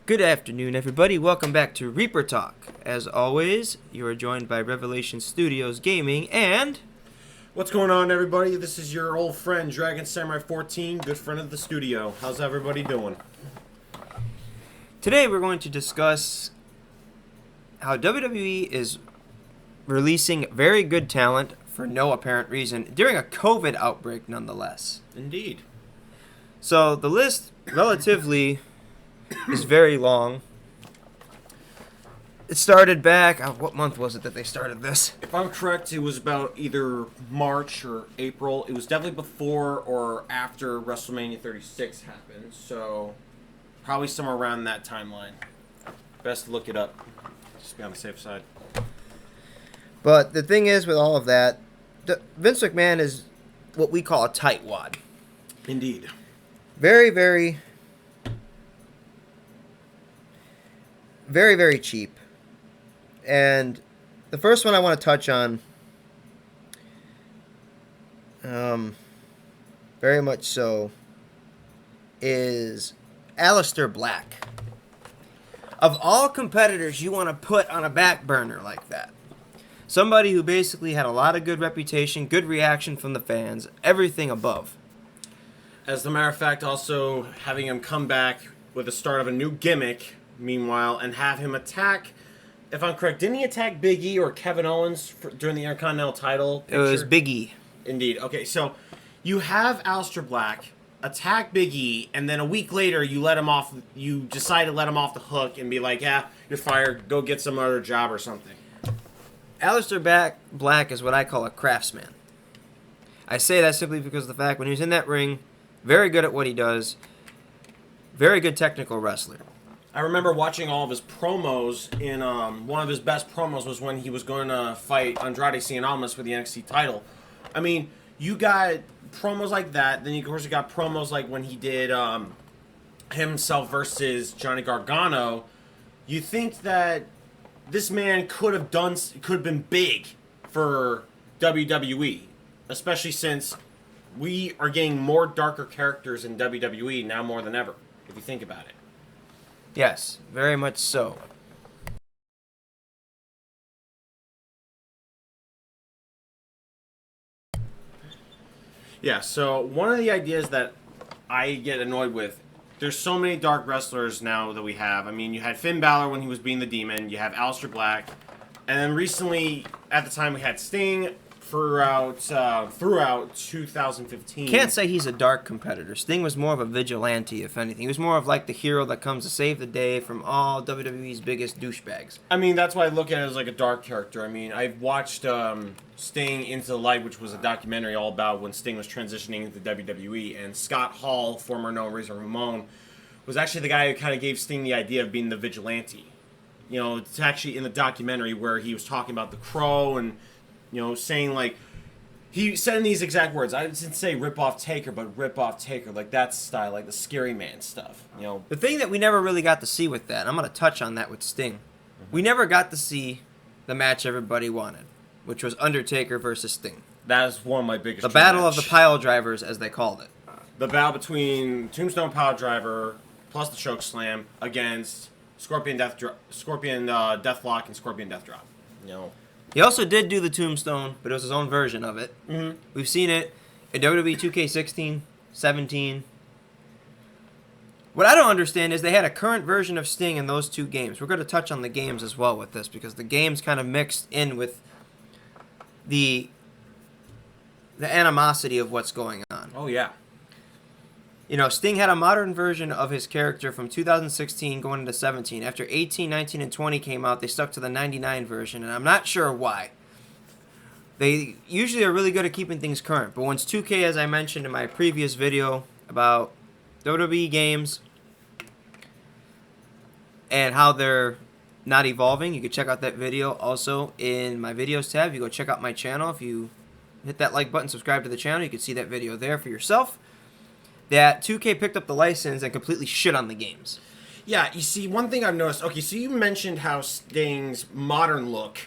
Good afternoon, everybody. Welcome back to Reaper Talk. As always, you are joined by Revelation Studios Gaming and... What's going on, everybody? This is your old friend, Dragon Samurai 14, good friend of the studio. How's everybody doing? Today we're going to discuss how WWE is releasing very good talent for no apparent reason during a COVID outbreak, nonetheless. Indeed. So the list, relatively... is very long. It started back... what month was it that they started this? If I'm correct, it was about either March or April. It was definitely before or after WrestleMania 36 happened, so probably somewhere around that timeline. Best to look it up. Just be on the safe side. But the thing is with all of that, Vince McMahon is what we call a tightwad. Indeed. Very, very... very, very cheap. And the first one I want to touch on, very much so, is Aleister Black. Of all competitors you want to put on a back burner like that, somebody who basically had a lot of good reputation, good reaction from the fans, everything above. As a matter of fact, also having him come back with the start of a new gimmick, meanwhile, and have him attack, if I'm correct, didn't he attack Big E or Kevin Owens during the Intercontinental title picture? It was Big E. Indeed. Okay, so you have Aleister Black attack Big E, and then a week later you let him off. You decide to let him off the hook and be like, "Yeah, you're fired. Go get some other job or something." Aleister Black is what I call a craftsman. I say that simply because of the fact when he was in that ring, very good at what he does, very good technical wrestler. I remember watching all of his promos. In one of his best promos was when he was going to fight Andrade Cien Almas for the NXT title. I mean, you got promos like that. Then, of course, you got promos like when he did himself versus Johnny Gargano. You think that this man could have been big for WWE, especially since we are getting more darker characters in WWE now more than ever, if you think about it. Yes, very much so. Yeah, so one of the ideas that I get annoyed with, there's so many dark wrestlers now that we have. I mean, you had Finn Balor when he was being the Demon, you have Aleister Black, and then recently, at the time, we had Sting throughout 2015. Can't say he's a dark competitor. Sting was more of a vigilante, if anything. He was more of like the hero that comes to save the day from all WWE's biggest douchebags. I mean, that's why I look at it as like a dark character. I mean, I've watched Sting Into the Light, which was a documentary all about when Sting was transitioning into WWE, and Scott Hall, former No Razor Ramon, was actually the guy who kind of gave Sting the idea of being the vigilante. You know, it's actually in the documentary where he was talking about the Crow and, you know, saying like, he said in these exact words, I didn't say rip off Taker, but rip off Taker, like that style, like the Scary Man stuff, you know. The thing that we never really got to see with that, I'm going to touch on that with Sting. We never got to see the match everybody wanted, which was Undertaker versus Sting. That is one of my biggest The battle of the pile drivers, as they called it. The battle between Tombstone Pile Driver plus the Choke Slam against Scorpion Deathlock and Scorpion Death Drop, you know. He also did do the Tombstone, but it was his own version of it. Mm-hmm. We've seen it in WWE 2K16, 17. What I don't understand is they had a current version of Sting in those two games. We're going to touch on the games as well with this because the games kind of mixed in with the animosity of what's going on. Oh, yeah. You know, Sting had a modern version of his character from 2016 going into 17. After 18, 19, and 20 came out, they stuck to the 99 version, and I'm not sure why. They usually are really good at keeping things current, but once 2K, as I mentioned in my previous video about WWE games and how they're not evolving, you can check out that video also in my videos tab. You go check out my channel. If you hit that like button, subscribe to the channel, you can see that video there for yourself. That 2K picked up the license and completely shit on the games. Yeah, you see, one thing I've noticed, okay, so you mentioned how Sting's modern look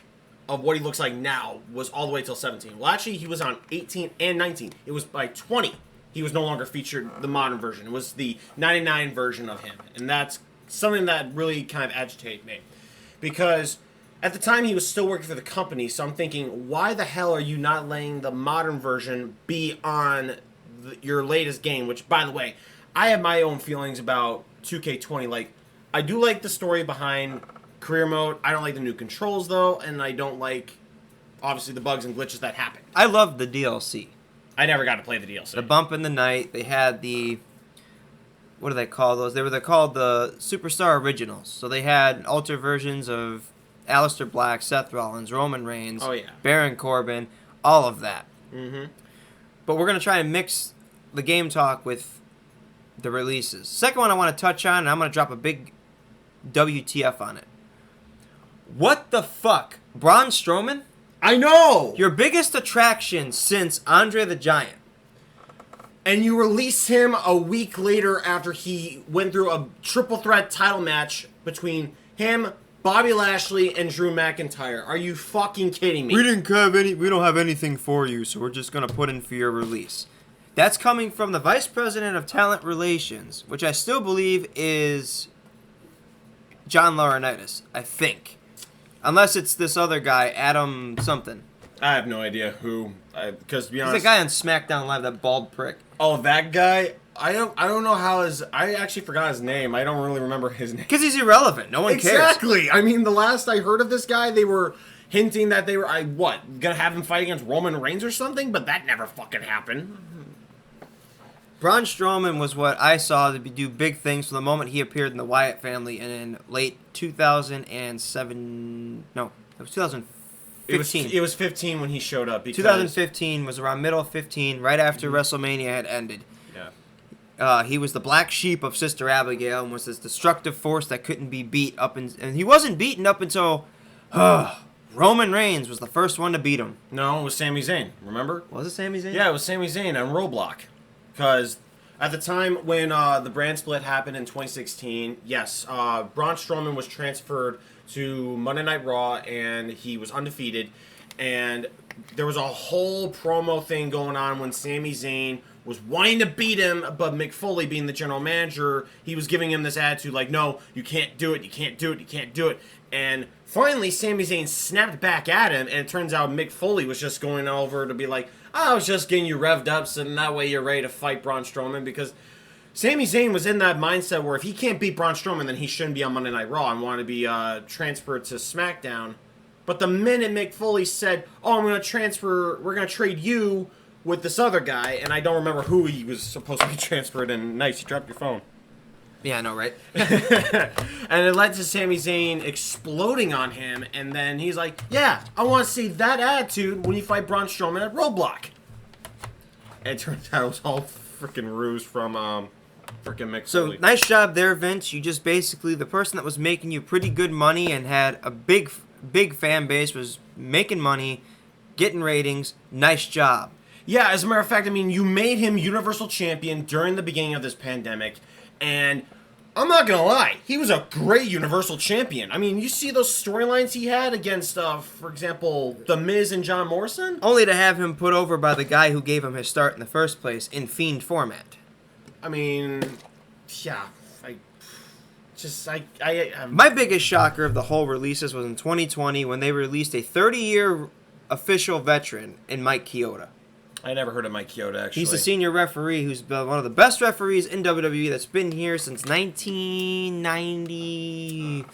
of what he looks like now was all the way till 17. Well, actually, he was on 18 and 19. It was by 20. He was no longer featured the modern version. It was the 99 version of him. And that's something that really kind of agitated me. Because at the time he was still working for the company, so I'm thinking, why the hell are you not letting the modern version be on your latest game? Which, by the way, I have my own feelings about 2K20. Like, I do like the story behind career mode. I don't like the new controls, though, and I don't like, obviously, the bugs and glitches that happen. I loved the DLC. I never got to play the DLC. The Bump in the Night. They had the... What do they call those? They're called the Superstar Originals. So they had alter versions of Aleister Black, Seth Rollins, Roman Reigns, Baron Corbin, all of that. Mm-hmm. But we're going to try and mix the game talk with the releases. Second one I want to touch on, and I'm going to drop a big WTF on it. What the fuck? Braun Strowman? I know! Your biggest attraction since Andre the Giant. And you release him a week later after he went through a triple threat title match between him, Bobby Lashley, and Drew McIntyre. Are you fucking kidding me? We don't have anything for you, so we're just gonna put in for your release. That's coming from the Vice President of Talent Relations, which I still believe is John Laurinaitis, I think. Unless it's this other guy, Adam something. I have no idea who. Because to be honest, he's the guy on SmackDown Live, that bald prick. Oh, that guy. I don't know how his. I actually forgot his name. I don't really remember his name. Because he's irrelevant. No one cares. Exactly. I mean, the last I heard of this guy, they were hinting that they were gonna have him fight against Roman Reigns or something, but that never fucking happened. Braun Strowman was what I saw to do big things from the moment he appeared in the Wyatt family in late 2007. No, it was 2015. It was 15 when he showed up. 2015 was around middle of 15, right after WrestleMania had ended. Yeah. He was the black sheep of Sister Abigail and was this destructive force that couldn't be beat and he wasn't beaten up until Roman Reigns was the first one to beat him. No, it was Sami Zayn. Remember? Was it Sami Zayn? Yeah, it was Sami Zayn on Roblox. Because at the time when the brand split happened in 2016, yes, Braun Strowman was transferred to Monday Night Raw, and he was undefeated. And there was a whole promo thing going on when Sami Zayn was wanting to beat him, but Mick Foley, being the general manager, he was giving him this attitude like, no, you can't do it, you can't do it, you can't do it. And finally, Sami Zayn snapped back at him, and it turns out Mick Foley was just going over to be like, I was just getting you revved up, so that way you're ready to fight Braun Strowman, because Sami Zayn was in that mindset where if he can't beat Braun Strowman, then he shouldn't be on Monday Night Raw and wanted to be transferred to SmackDown. But the minute Mick Foley said, we're going to trade you with this other guy, and I don't remember who he was supposed to be transferred, and nice, you dropped your phone. Yeah, I know, right? And it led to Sami Zayn exploding on him, and then he's like, yeah, I want to see that attitude when you fight Braun Strowman at Roblox. And it turns out it was all freaking ruse from freaking Mick Foley. So, nice job there, Vince. You just basically, the person that was making you pretty good money and had a big fan base was making money, getting ratings. Nice job. Yeah, as a matter of fact, I mean, you made him Universal Champion during the beginning of this pandemic, and I'm not gonna lie, he was a great Universal Champion. I mean, you see those storylines he had against, for example, The Miz and John Morrison? Only to have him put over by the guy who gave him his start in the first place in Fiend format. I mean, yeah, My biggest shocker of the whole releases was in 2020 when they released a 30-year official veteran in Mike Chioda. I never heard of Mike Chioda, actually. He's the senior referee who's been one of the best referees in WWE that's been here since 1990...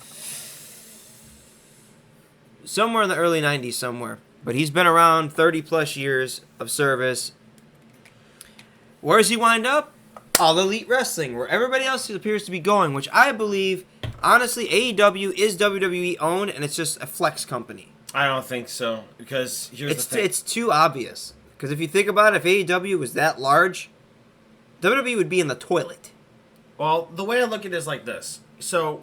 somewhere in the early 90s somewhere. But he's been around 30-plus years of service. Where does he wind up? All Elite Wrestling, where everybody else appears to be going, which I believe, honestly, AEW is WWE owned, and it's just a flex company. I don't think so, because here's the thing. It's too obvious. Because if you think about it, if AEW was that large, WWE would be in the toilet. Well, the way I look at it is like this. So,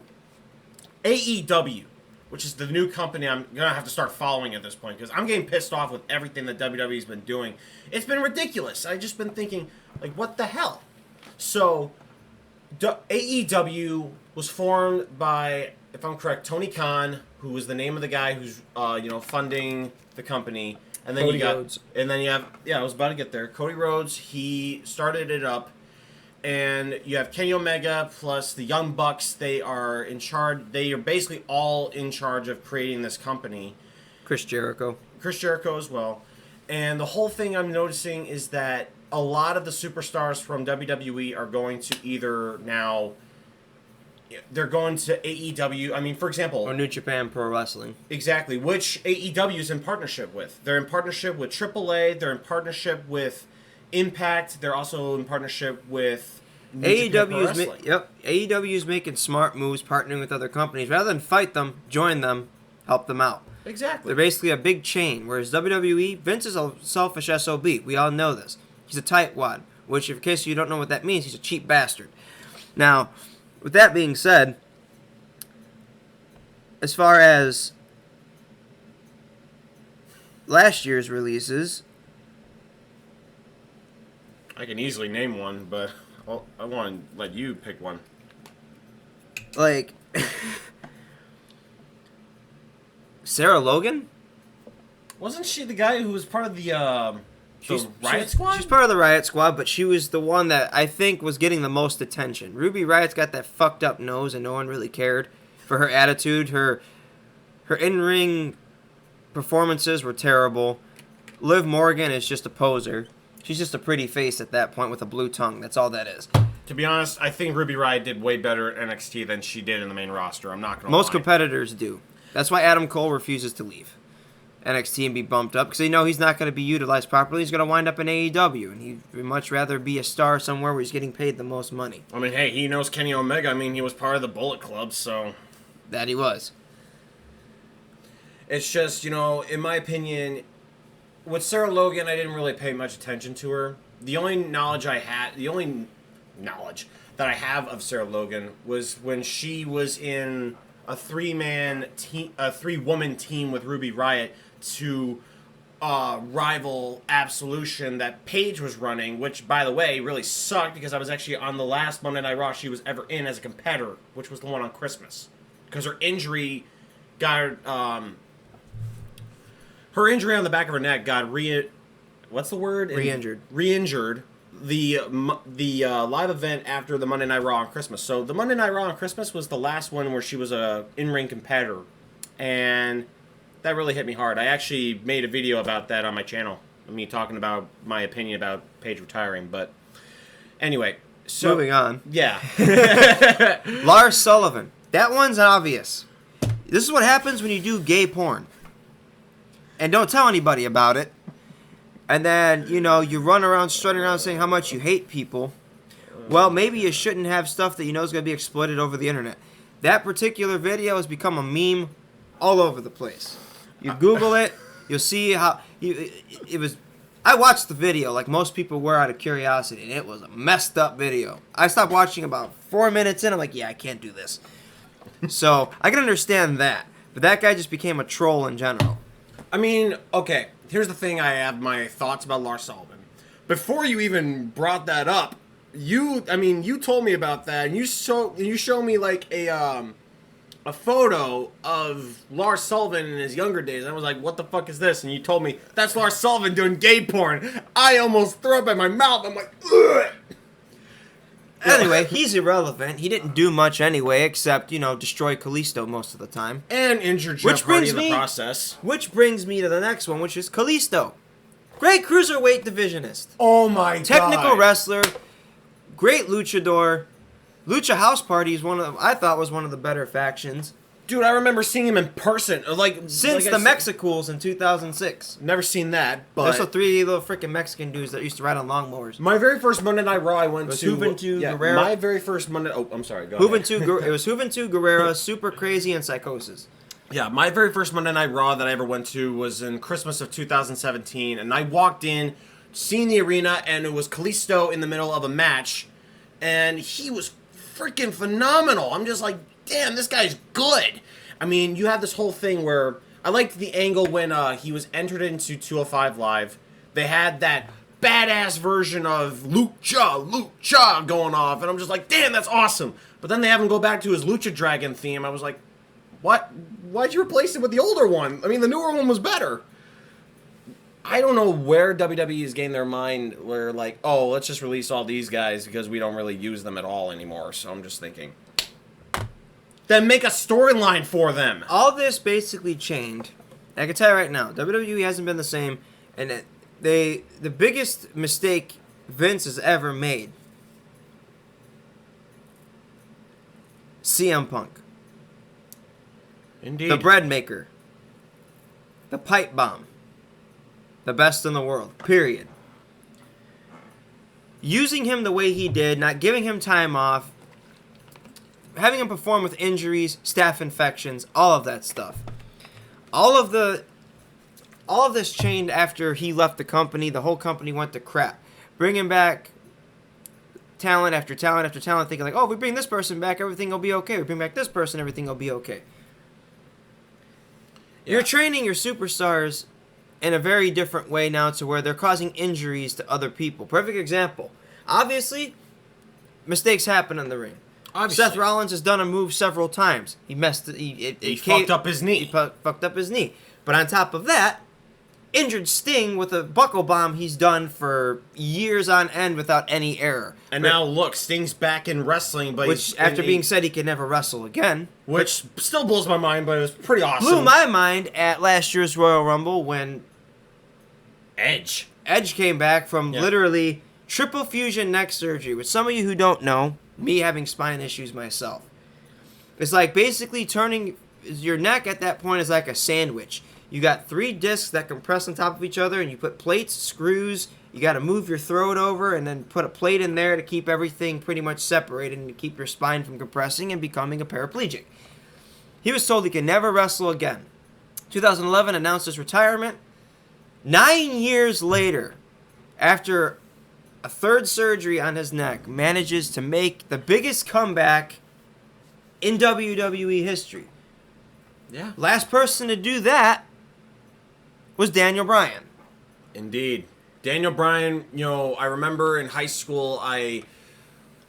AEW, which is the new company I'm going to have to start following at this point, because I'm getting pissed off with everything that WWE's been doing. It's been ridiculous. I've just been thinking, like, what the hell? So, AEW was formed by, if I'm correct, Tony Khan, who was the name of the guy who's, funding the company. And then Cody Rhodes. And then you have, I was about to get there. Cody Rhodes, he started it up. and you have Kenny Omega plus the Young Bucks. They are in charge. They are basically all in charge of creating this company. Chris Jericho as well. And the whole thing I'm noticing is that a lot of the superstars from WWE are going to either now. They're going to AEW. I mean, for example, or New Japan Pro Wrestling. Exactly, which AEW is in partnership with. They're in partnership with AAA. They're in partnership with Impact. They're also in partnership with AEW is making smart moves, partnering with other companies rather than fight them, join them, help them out. Exactly. They're basically a big chain, whereas WWE, Vince is a selfish SOB. We all know this. He's a tightwad, which, in case you don't know what that means, he's a cheap bastard. Now, with that being said, as far as last year's releases, I can easily name one, but I want to let you pick one. Like Sarah Logan? Wasn't she the guy who was part of the Riot Squad? She's part of the Riot Squad, but she was the one that I think was getting the most attention. Ruby Riot's got that fucked up nose, and no one really cared for her attitude. Her in-ring performances were terrible. Liv Morgan is just a poser. She's just a pretty face at that point with a blue tongue. That's all that is. To be honest, I think Ruby Riot did way better at NXT than she did in the main roster. I'm not going to lie. Most competitors do. That's why Adam Cole refuses to leave NXT and be bumped up, because they know he's not going to be utilized properly. He's going to wind up in AEW, and he'd much rather be a star somewhere where he's getting paid the most money. I mean, hey, he knows Kenny Omega. I mean, he was part of the Bullet Club, so... That he was. It's just, in my opinion, with Sarah Logan, I didn't really pay much attention to her. The only knowledge that I have of Sarah Logan was when she was in a three-woman team with Ruby Riot to rival Absolution that Paige was running, which, by the way, really sucked because I was actually on the last Monday Night Raw she was ever in as a competitor, which was the one on Christmas. Because her injury got... her injury on the back of her neck got what's the word? Re-injured. Re-injured the live event after the Monday Night Raw on Christmas. So the Monday Night Raw on Christmas was the last one where she was a in-ring competitor. And that really hit me hard. I actually made a video about that on my channel. Me talking about my opinion about Paige retiring. But anyway. So, moving on. Yeah. Lars Sullivan. That one's obvious. This is what happens when you do gay porn. And don't tell anybody about it. And then, you run around, strutting around saying how much you hate people. Well, maybe you shouldn't have stuff that you know is going to be exploited over the internet. That particular video has become a meme all over the place. You Google it, you'll see how... It was... I watched the video like most people were out of curiosity, and it was a messed up video. I stopped watching about 4 minutes in. I'm like, yeah, I can't do this. So, I can understand that. But that guy just became a troll in general. I mean, okay, here's the thing I have my thoughts about Lars Sullivan. Before you even brought that up, you told me about that, and you show me like a photo of Lars Sullivan in his younger days. And I was like, what the fuck is this? And you told me, that's Lars Sullivan doing gay porn. I almost threw up in my mouth. I'm like, ugh. Anyway, he's irrelevant. He didn't do much anyway, except, destroy Kalisto most of the time. And injure Jeff Hardy in the process. Which brings me to the next one, which is Kalisto. Great cruiserweight divisionist. Oh my god. Technical wrestler. Great luchador. Lucha House Party is I thought was one of the better factions. Dude, I remember seeing him in person. Since the Mexicools in 2006. Never seen that, but... There's the 3 little freaking Mexican dudes that used to ride on lawnmowers. My very first Monday Night Raw I went to... Juventud Guerrera. My very first Monday... Oh, I'm sorry, go ahead. It was Juventud Guerrera, Super Crazy, and Psychosis. Yeah, my very first Monday Night Raw that I ever went to was in Christmas of 2017, and I walked in, seen the arena, and it was Kalisto in the middle of a match, and he was freaking phenomenal. I'm just like, damn, this guy's good. I mean, you have this whole thing where I liked the angle when he was entered into 205 Live. They had that badass version of Lucha going off, and I'm just like, damn, that's awesome. But then they have him go back to his Lucha Dragon theme. I was like, what? Why'd you replace it with the older one? I mean, the newer one was better. I don't know where WWE is getting their mind where, like, oh, let's just release all these guys because we don't really use them at all anymore. So I'm just thinking, then make a storyline for them. All this basically changed. I can tell you right now, WWE hasn't been the same, and the biggest mistake Vince has ever made. CM Punk. Indeed. The bread maker. The pipe bomb. The best in the world. Period. Using him the way he did, not giving him time off, having him perform with injuries, staph infections, all of that stuff. All of this changed after he left the company. The whole company went to crap. Bringing back talent after talent after talent, thinking like, oh, if we bring this person back, everything will be okay. We bring back this person, everything will be okay. Yeah. You're training your superstars in a very different way now to where they're causing injuries to other people. Perfect example. Obviously, mistakes happen in the ring. Obviously. Seth Rollins has done a move several times. He fucked up his knee. He fucked up his knee. But on top of that, injured Sting with a buckle bomb he's done for years on end without any error. And now look, Sting's back in wrestling, but after being said he could never wrestle again. Which still blows my mind, but it was pretty awesome. Blew my mind at last year's Royal Rumble when Edge came back from literally triple fusion neck surgery, which some of you who don't know, me having spine issues myself. It's like basically turning your neck at that point is like a sandwich. You got 3 discs that compress on top of each other, and you put plates, screws. You got to move your throat over and then put a plate in there to keep everything pretty much separated and to keep your spine from compressing and becoming a paraplegic. He was told he could never wrestle again. 2011 announced his retirement. 9 years later, after a 3rd surgery on his neck, manages to make the biggest comeback in WWE history. Yeah. Last person to do that was Daniel Bryan. Indeed. Daniel Bryan, I remember in high school, I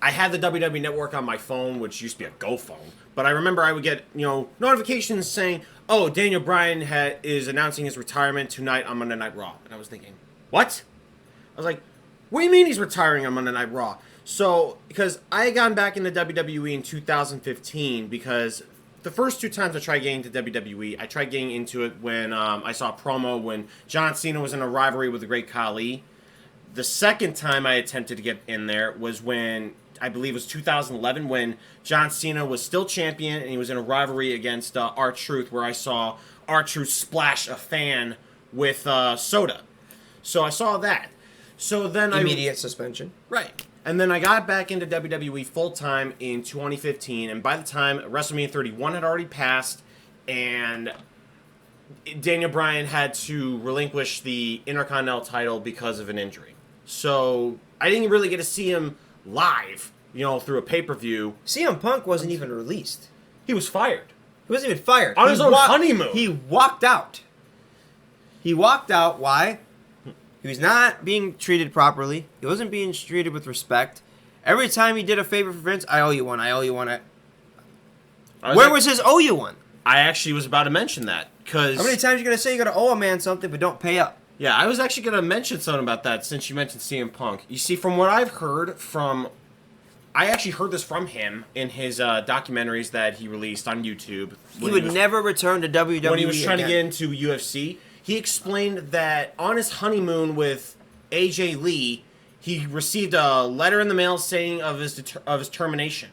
had the WWE Network on my phone, which used to be a Go phone. But I remember I would get, notifications saying, oh, Daniel Bryan is announcing his retirement tonight on Monday Night Raw. And I was thinking, what? I was like, what do you mean he's retiring on Monday Night Raw? So, because I had gotten back into WWE in 2015, because the first 2 times I tried getting into WWE, I tried getting into it when I saw a promo when John Cena was in a rivalry with the Great Khali. The second time I attempted to get in there was when, I believe it was 2011, when John Cena was still champion and he was in a rivalry against R-Truth, where I saw R-Truth splash a fan with soda. So I saw that. So then Immediate suspension. Right. And then I got back into WWE full-time in 2015, and by the time WrestleMania 31 had already passed, and Daniel Bryan had to relinquish the Intercontinental title because of an injury. So I didn't really get to see him live, through a pay-per-view. CM Punk wasn't even released. He was fired. He wasn't even fired. On his own honeymoon. He walked out. Why? He was not being treated properly. He wasn't being treated with respect. Every time he did a favor for Vince, I owe you one. Where was his owe you one? I actually was about to mention that. Cause how many times are you going to say you're going to owe a man something but don't pay up? Yeah, I was actually going to mention something about that since you mentioned CM Punk. You see, from what I've heard I actually heard this from him in his documentaries that he released on YouTube. He would never return to WWE when he was trying to get into UFC. He explained that on his honeymoon with AJ Lee, he received a letter in the mail saying of his termination.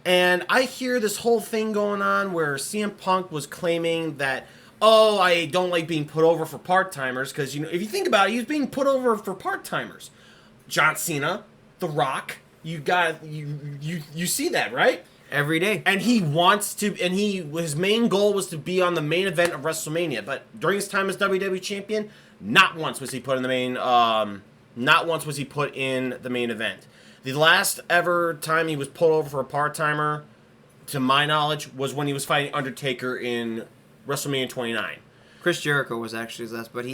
And I hear this whole thing going on where CM Punk was claiming that, oh, I don't like being put over for part-timers, because, if you think about it, he was being put over for part-timers. John Cena, The Rock, you see that, right? Every day. And he wants to, and his main goal was to be on the main event of WrestleMania. But during his time as WWE champion, not once was he put in the main, event. The last ever time he was pulled over for a part-timer, to my knowledge, was when he was fighting Undertaker in WrestleMania 29. Chris Jericho was actually his last, but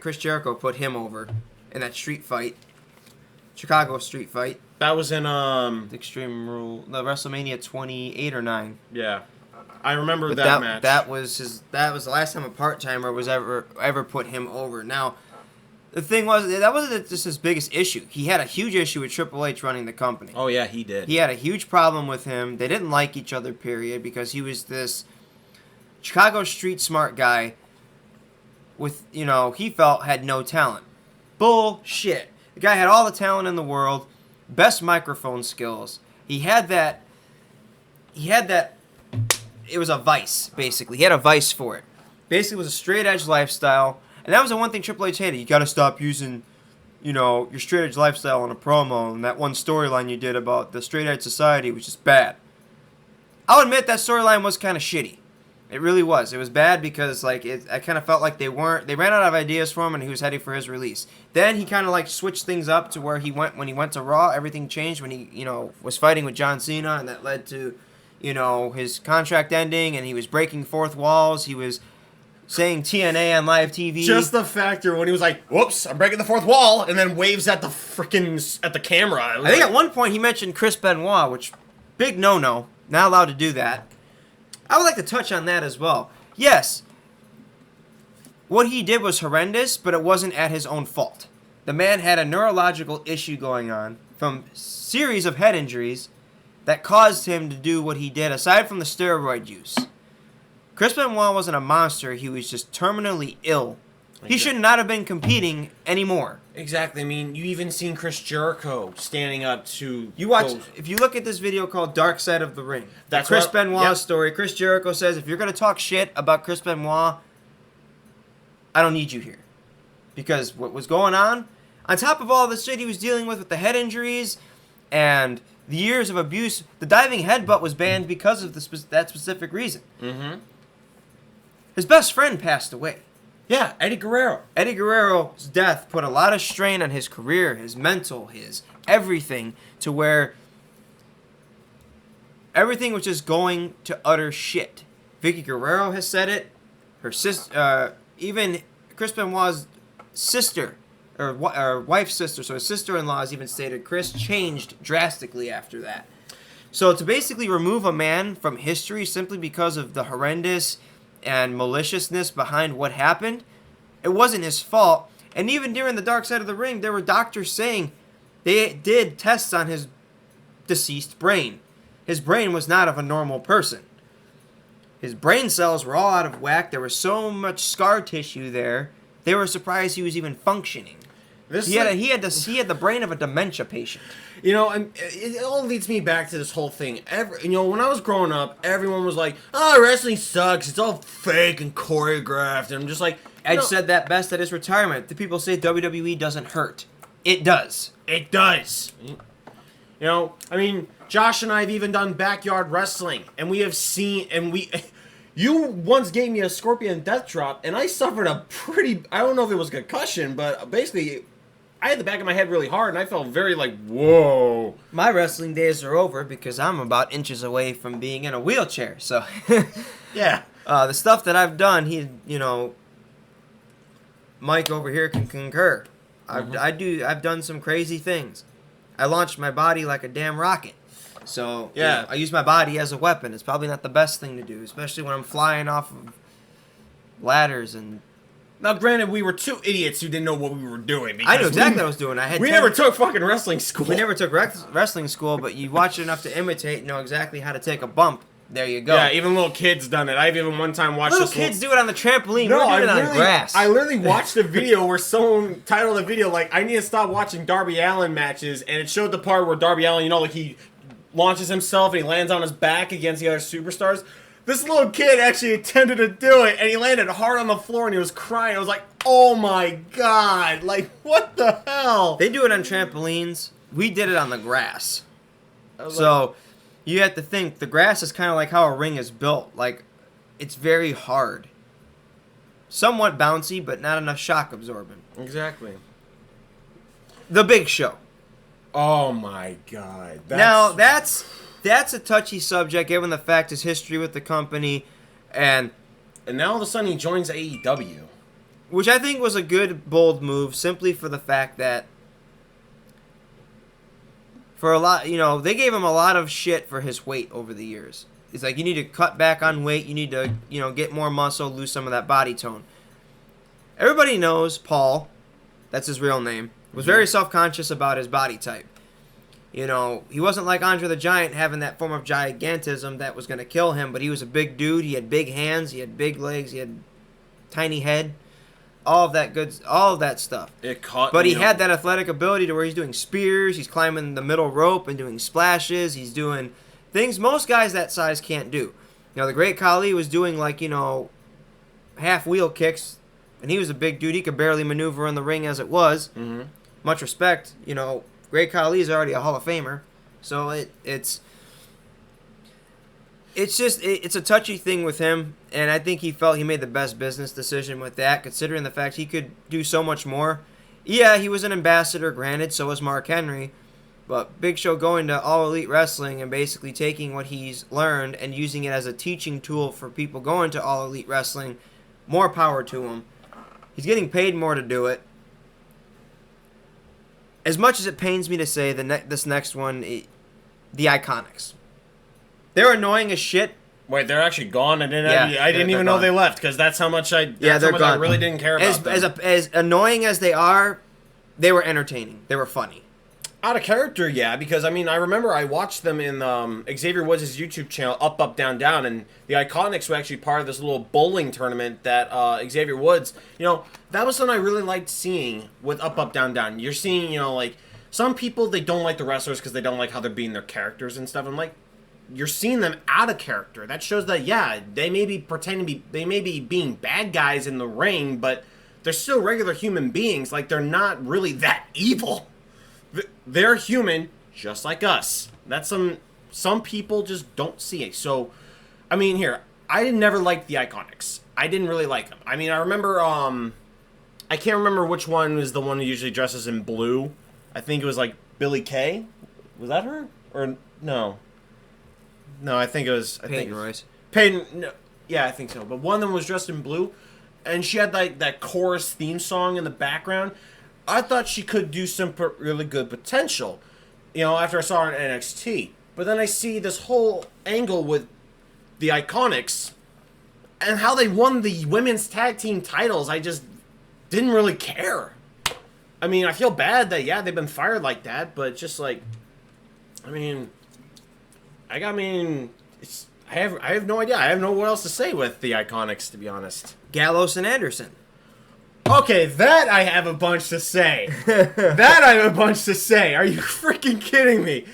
Chris Jericho put him over in that street fight. Chicago street fight. That was in the Extreme Rule, the WrestleMania 28 or 9. Yeah, I remember that match. That was the last time a part timer was ever put him over. Now, the thing was, that wasn't just his biggest issue. He had a huge issue with Triple H running the company. Oh, yeah, he did. He had a huge problem with him. They didn't like each other, period, because he was this Chicago street smart guy with, he felt had no talent. Bullshit. The guy had all the talent in the world, best microphone skills. He had that, it was a vice, basically. He had a vice for it. Basically, it was a straight edge lifestyle. And that was the one thing Triple H hated. You got to stop using, your straight edge lifestyle on a promo. And that one storyline you did about the straight edge society was just bad. I'll admit that storyline was kind of shitty. It really was. It was bad because I kind of felt like they ran out of ideas for him and he was heading for his release. Then he kind of switched things up to where when he went to Raw, everything changed when he, was fighting with John Cena, and that led to, his contract ending, and he was breaking fourth walls. He was saying TNA on live TV. Just the factor when he was like, "Whoops, I'm breaking the fourth wall," and then waves at the camera. I think at one point he mentioned Chris Benoit, which big no-no. Not allowed to do that. I would like to touch on that as well. Yes, what he did was horrendous, but it wasn't at his own fault. The man had a neurological issue going on from series of head injuries that caused him to do what he did, aside from the steroid use. Chris Benoit wasn't a monster. He was just terminally ill. He should not have been competing anymore. Exactly. I mean, you even seen Chris Jericho standing up to... If you look at this video called Dark Side of the Ring, that's Chris Benoit's story. Chris Jericho says, if you're going to talk shit about Chris Benoit, I don't need you here. Because what was going on top of all the shit he was dealing with the head injuries and the years of abuse, the diving headbutt was banned because of that specific reason. Mm-hmm. His best friend passed away. Yeah, Eddie Guerrero. Eddie Guerrero's death put a lot of strain on his career, his mental, his everything, to where everything was just going to utter shit. Vicky Guerrero has said it. Her sister, even Chris Benoit's sister, or wife's sister, so his sister-in-law has even stated Chris changed drastically after that. So to basically remove a man from history simply because of the horrendous and maliciousness behind what happened, it wasn't his fault. And even during the Dark Side of the Ring, there were doctors saying they did tests on his deceased brain. His brain was not of a normal person. His brain cells were all out of whack. There was so much scar tissue there. They were surprised he was even functioning. He had the brain of a dementia patient. And it all leads me back to this whole thing. When I was growing up, everyone was like, "Oh, wrestling sucks. It's all fake and choreographed." And I'm just like, Edge said that best at his retirement. The people say WWE doesn't hurt. It does. It does. I mean, Josh and I have even done backyard wrestling, and we have seen, you once gave me a scorpion death drop, and I suffered a I don't know if it was concussion, but basically, I had the back of my head really hard, and I felt very whoa. My wrestling days are over because I'm about inches away from being in a wheelchair, so. Yeah. The stuff that I've done, Mike over here can concur. Mm-hmm. I've done some crazy things. I launched my body like a damn rocket. So, yeah. I use my body as a weapon. It's probably not the best thing to do, especially when I'm flying off of ladders and... Now, granted, we were two idiots who didn't know what we were doing. I knew exactly what I was doing. We never took fucking wrestling school. We never took wrestling school, but you watch it enough to imitate and know exactly how to take a bump. There you go. Yeah, even little kids done it. I've even one time watched little kids do it on the trampoline. No, we're doing it on grass. I literally watched a video where someone titled the video I need to stop watching Darby Allin matches, and it showed the part where Darby Allin, he launches himself and he lands on his back against the other superstars. This little kid actually attempted to do it, and he landed hard on the floor, and he was crying. I was like, oh my god, what the hell? They do it on trampolines. We did it on the grass. So, you have to think, the grass is kind of like how a ring is built. It's very hard. Somewhat bouncy, but not enough shock absorbent. Exactly. The Big Show. Oh my god. Now, that's a touchy subject, given the fact his history with the company, and now all of a sudden he joins AEW, which I think was a good, bold move, simply for the fact that for a lot, they gave him a lot of shit for his weight over the years. It's like, you need to cut back on weight, you need to, get more muscle, lose some of that body tone. Everybody knows, Paul, That's his real name. Was very self-conscious about his body type. You know, he wasn't like Andre the Giant having that form of gigantism that was going to kill him, but he was a big dude. He had big hands, he had big legs, he had tiny head, all of that stuff. But he had that athletic ability to where he's doing spears, he's climbing the middle rope and doing splashes, he's doing things most guys that size can't do. You know, the Great Khali was doing like, you know, half wheel kicks, and he was a big dude. He could barely maneuver in the ring as it was. Mm-hmm. Much respect, you know. Great Khali is already a Hall of Famer, so it's a touchy thing with him, and I think he felt he made the best business decision with that, considering the fact he could do so much more. Yeah, he was an ambassador, granted, so was Mark Henry, but Big Show going to All Elite Wrestling and basically taking what he's learned and using it as a teaching tool for people going to All Elite Wrestling, more power to him. He's getting paid more to do it. As much as it pains me to say, this next one, the Iconics. They're annoying as shit. Wait, they're actually gone? I didn't even know they left, because that's how much I really didn't care about them. As annoying as they are, they were entertaining. They were funny. Out of character, yeah, because, I mean, I remember I watched them in Xavier Woods' YouTube channel, Up, Up, Down, Down, and the Iconics were actually part of this little bowling tournament that Xavier Woods, you know, that was something I really liked seeing with Up, Up, Down, Down. You're seeing, you know, like, some people, they don't like the wrestlers because they don't like how they're being their characters and stuff. I'm like, you're seeing them out of character. That shows that, yeah, they may be they may be being bad guys in the ring, but they're still regular human beings. Like, they're not really that evil. They're human, just like us. That's some people just don't see it. So, I mean, here, I never liked the Iconics. I didn't really like them. I mean, I remember, I can't remember which one was the one who usually dresses in blue. I think it was like Billy Kay. Was that her? Or no? No, I think it was Peyton Royce. Peyton, no, yeah, I think so. But one of them was dressed in blue, and she had like that chorus theme song in the background. I thought she could do some really good potential, you know, after I saw her in NXT. But then I see this whole angle with the Iconics and how they won the women's tag team titles. I just didn't really care. I mean, I feel bad that, yeah, they've been fired like that, but just like, I have no idea. I have no what else to say with the Iconics, to be honest. Gallows and Anderson. Okay, that I have a bunch to say. That I have a bunch to say. Are you freaking kidding me?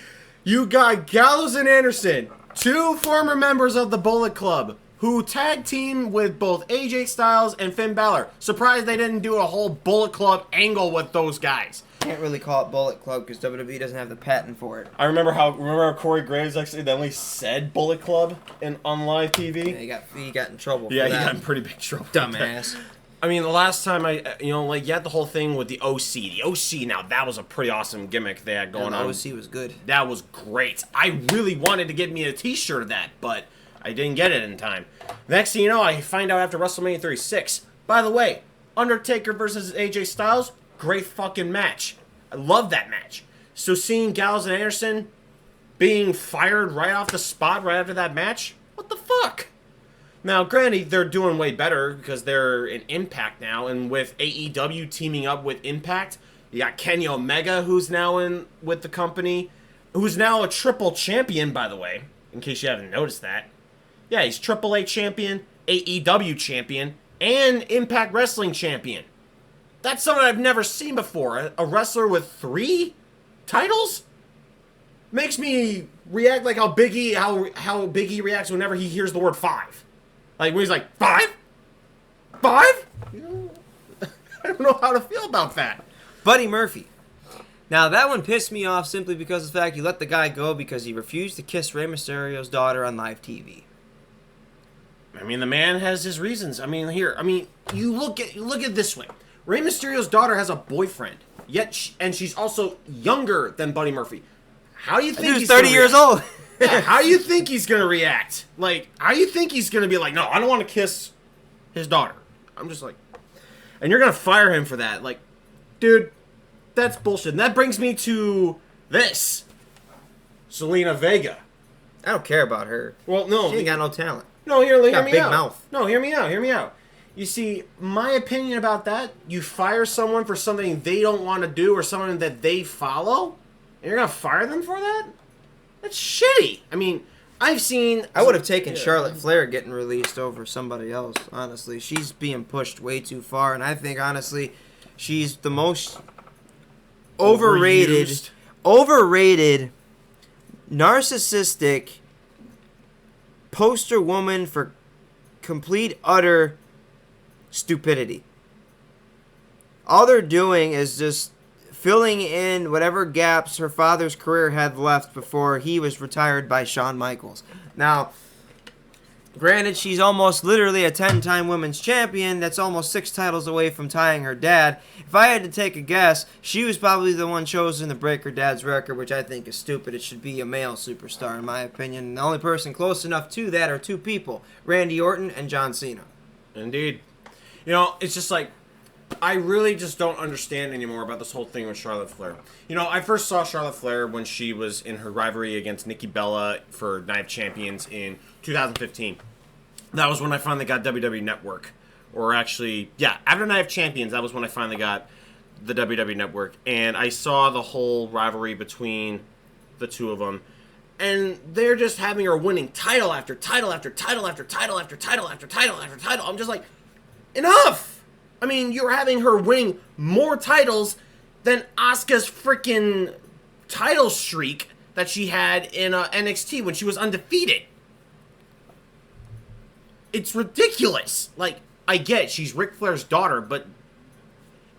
You got Gallows and Anderson, two former members of the Bullet Club, who tag team with both AJ Styles and Finn Balor. Surprised they didn't do a whole Bullet Club angle with those guys. Can't really call it Bullet Club because WWE doesn't have the patent for it. I remember how Corey Graves accidentally said Bullet Club on live TV. Yeah, he got in trouble for that. Yeah, he got in pretty big trouble. Dumbass. I mean, the last time you had the whole thing with the OC. The OC, now, that was a pretty awesome gimmick they had going on. The OC was good. That was great. I really wanted to get me a t-shirt of that, but I didn't get it in time. Next thing you know, I find out after WrestleMania 36. By the way, Undertaker versus AJ Styles, great fucking match. I love that match. So seeing Gallows and Anderson being fired right off the spot right after that match, what the fuck? Now, granted, they're doing way better because they're in Impact now, and with AEW teaming up with Impact, you got Kenny Omega, who's now in with the company, who's now a triple champion, by the way, in case you haven't noticed that. Yeah, he's AAA champion, AEW champion, and Impact Wrestling champion. That's something I've never seen before. A wrestler with 3 titles? Makes me react like how Big E reacts whenever he hears the word 5. Like, when he's like, 5? 5? I don't know how to feel about that. Buddy Murphy. Now, that one pissed me off simply because of the fact you let the guy go because he refused to kiss Rey Mysterio's daughter on live TV. I mean, the man has his reasons. I mean, you look at it this way. Rey Mysterio's daughter has a boyfriend, and she's also younger than Buddy Murphy. How do you think he's 30 years old? Yeah, how do you think he's going to react? Like, how do you think he's going to be like, no, I don't want to kiss his daughter? I'm just like, and you're going to fire him for that. Like, dude, that's bullshit. And that brings me to this. Selena Vega. I don't care about her. Well, no. She ain't got no talent. No, hear me big out. Mouth. No, hear me out. You see, my opinion about that, you fire someone for something they don't want to do or someone that they follow, and you're going to fire them for that? That's shitty. I mean, I've seen... I would have taken Charlotte Flair getting released over somebody else, honestly. She's being pushed way too far, and I think, honestly, she's the most overrated, narcissistic poster woman for complete, utter stupidity. All they're doing is just filling in whatever gaps her father's career had left before he was retired by Shawn Michaels. Now, granted, she's almost literally a 10-time women's champion. That's almost 6 titles away from tying her dad. If I had to take a guess, she was probably the one chosen to break her dad's record, which I think is stupid. It should be a male superstar, in my opinion. And the only person close enough to that are 2 people, Randy Orton and John Cena. Indeed. You know, it's just like, I really just don't understand anymore about this whole thing with Charlotte Flair. You know, I first saw Charlotte Flair when she was in her rivalry against Nikki Bella for Night of Champions in 2015. That was when I finally got WWE Network. Or actually, yeah, after Night of Champions, that was when I finally got the WWE Network. And I saw the whole rivalry between the two of them. And they're just having her winning title after title after title after title after title after title after title. I'm just like, enough! I mean, you're having her winning more titles than Asuka's freaking title streak that she had in NXT when she was undefeated. It's ridiculous. Like, I get it, she's Ric Flair's daughter, but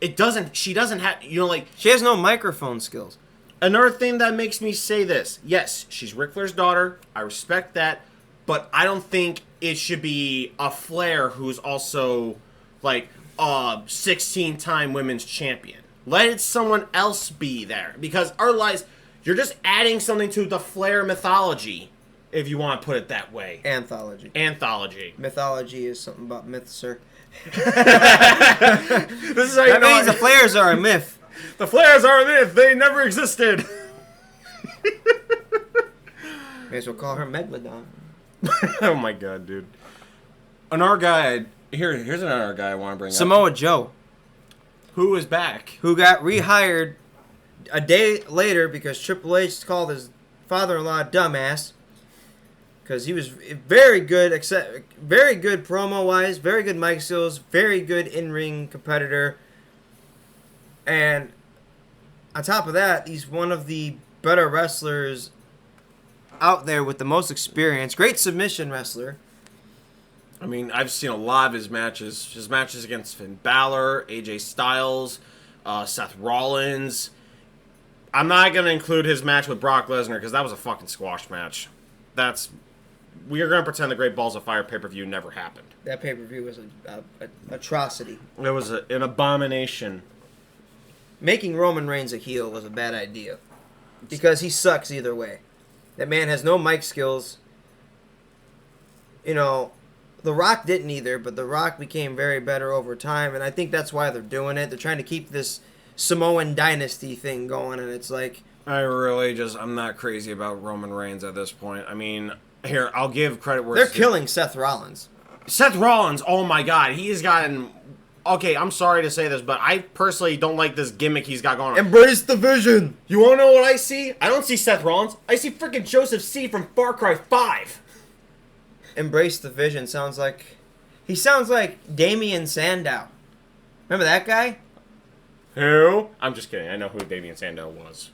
she doesn't have, you know, like... She has no microphone skills. Another thing that makes me say this, yes, she's Ric Flair's daughter, I respect that, but I don't think it should be a Flair who's also, like... 16-time women's champion. Let it someone else be there. Because otherwise, you're just adding something to the Flair mythology, if you want to put it that way. Anthology. Mythology is something about myths, sir. This is how you that know means the Flairs are a myth. The Flairs are a myth. They never existed. May as well call her Megalodon. Oh my god, dude. Another guy... Here's another guy I want to bring up. Samoa Joe. Who is back? Who got rehired a day later because Triple H called his father-in-law dumbass. Because he was very good promo-wise, very good mic skills, very good in-ring competitor. And on top of that, he's one of the better wrestlers out there with the most experience. Great submission wrestler. I mean, I've seen a lot of his matches. His matches against Finn Balor, AJ Styles, Seth Rollins. I'm not going to include his match with Brock Lesnar because that was a fucking squash match. We are going to pretend the Great Balls of Fire pay-per-view never happened. That pay-per-view was an atrocity. It was an abomination. Making Roman Reigns a heel was a bad idea. Because he sucks either way. That man has no mic skills. You know... The Rock didn't either, but The Rock became very better over time, and I think that's why they're doing it. They're trying to keep this Samoan dynasty thing going, and it's like... I'm not crazy about Roman Reigns at this point. I mean, here, I'll give credit where they're killing Seth Rollins. Seth Rollins, oh my god, he has gotten... Okay, I'm sorry to say this, but I personally don't like this gimmick he's got going on. Embrace the vision! You wanna know what I see? I don't see Seth Rollins. I see freaking Joseph C. from Far Cry 5. Embrace the Vision sounds like... He sounds like Damien Sandow. Remember that guy? Who? I'm just kidding. I know who Damien Sandow was.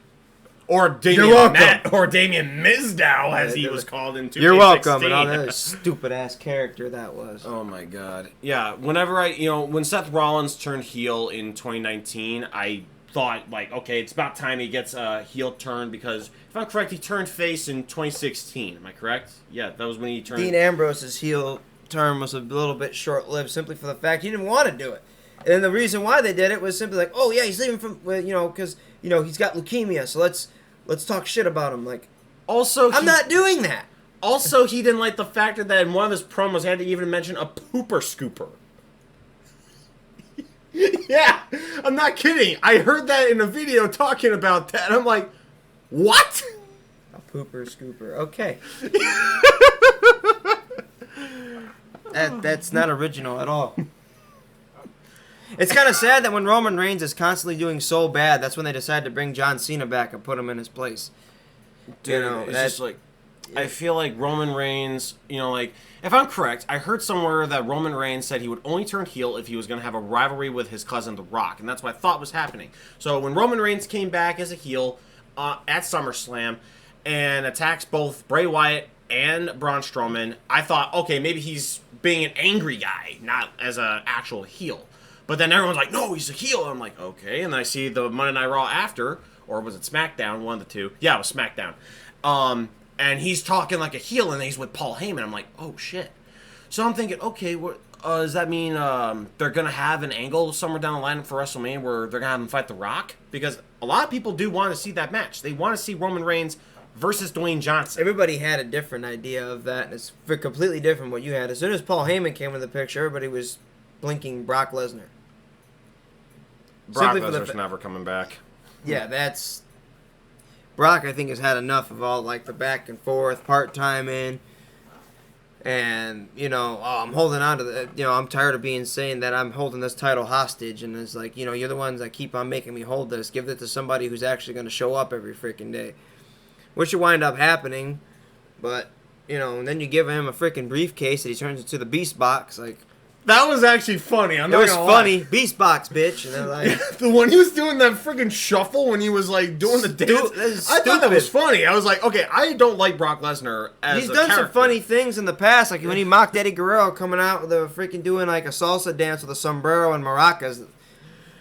Or Damien Mizdow, as he was called in 2016. You're welcome. And all that stupid-ass character that was. Oh, my God. Yeah, when Seth Rollins turned heel in 2019, I thought, like, okay, it's about time he gets a heel turn because, if I'm correct, he turned face in 2016. Am I correct? Yeah, that was when he turned... Dean Ambrose's heel turn was a little bit short-lived simply for the fact he didn't want to do it. And the reason why they did it was simply like, oh, yeah, he's leaving from, because, he's got leukemia, so let's talk shit about him. Like, also, I'm not doing that. Also, he didn't like the fact that in one of his promos, he had to even mention a pooper scooper. Yeah, I'm not kidding. I heard that in a video talking about that. I'm like, what? A pooper scooper. Okay. That's not original at all. It's kind of sad that when Roman Reigns is constantly doing so bad, that's when they decide to bring John Cena back and put him in his place. Dude, you know, it's just like, I feel like Roman Reigns, you know, like, if I'm correct, I heard somewhere that Roman Reigns said he would only turn heel if he was going to have a rivalry with his cousin, The Rock, and that's what I thought was happening. So when Roman Reigns came back as a heel at SummerSlam and attacks both Bray Wyatt and Braun Strowman, I thought, okay, maybe he's being an angry guy, not as an actual heel. But then everyone's like, no, he's a heel. And I'm like, okay. And then I see the Monday Night Raw after, or was it SmackDown? One of the two. Yeah, it was SmackDown. And he's talking like a heel, and he's with Paul Heyman. I'm like, oh, shit. So I'm thinking, okay, what does that mean they're going to have an angle somewhere down the line for WrestleMania where they're going to have him fight The Rock? Because a lot of people do want to see that match. They want to see Roman Reigns versus Dwayne Johnson. Everybody had a different idea of that, and it's completely different what you had. As soon as Paul Heyman came in the picture, everybody was blinking Brock Lesnar. Brock Lesnar's never coming back. Yeah, that's... Brock, I think, has had enough of all, like, the back and forth, part-time in, and, you know, I'm holding on to the... You know, I'm tired of saying that I'm holding this title hostage, and it's like, you know, you're the ones that keep on making me hold this. Give it to somebody who's actually going to show up every freaking day. Which will wind up happening, but, you know, and then you give him a freaking briefcase that he turns into the Beast Box, like... That was actually funny. It was funny. Beast Box, bitch. And they're like... The one he was doing that freaking shuffle when he was, like, doing the dance. I thought that was funny. I was like, okay, I don't like Brock Lesnar as He's a done character. some funny things in the past, like when he mocked Eddie Guerrero coming out with a freaking doing, like, a salsa dance with a sombrero and maracas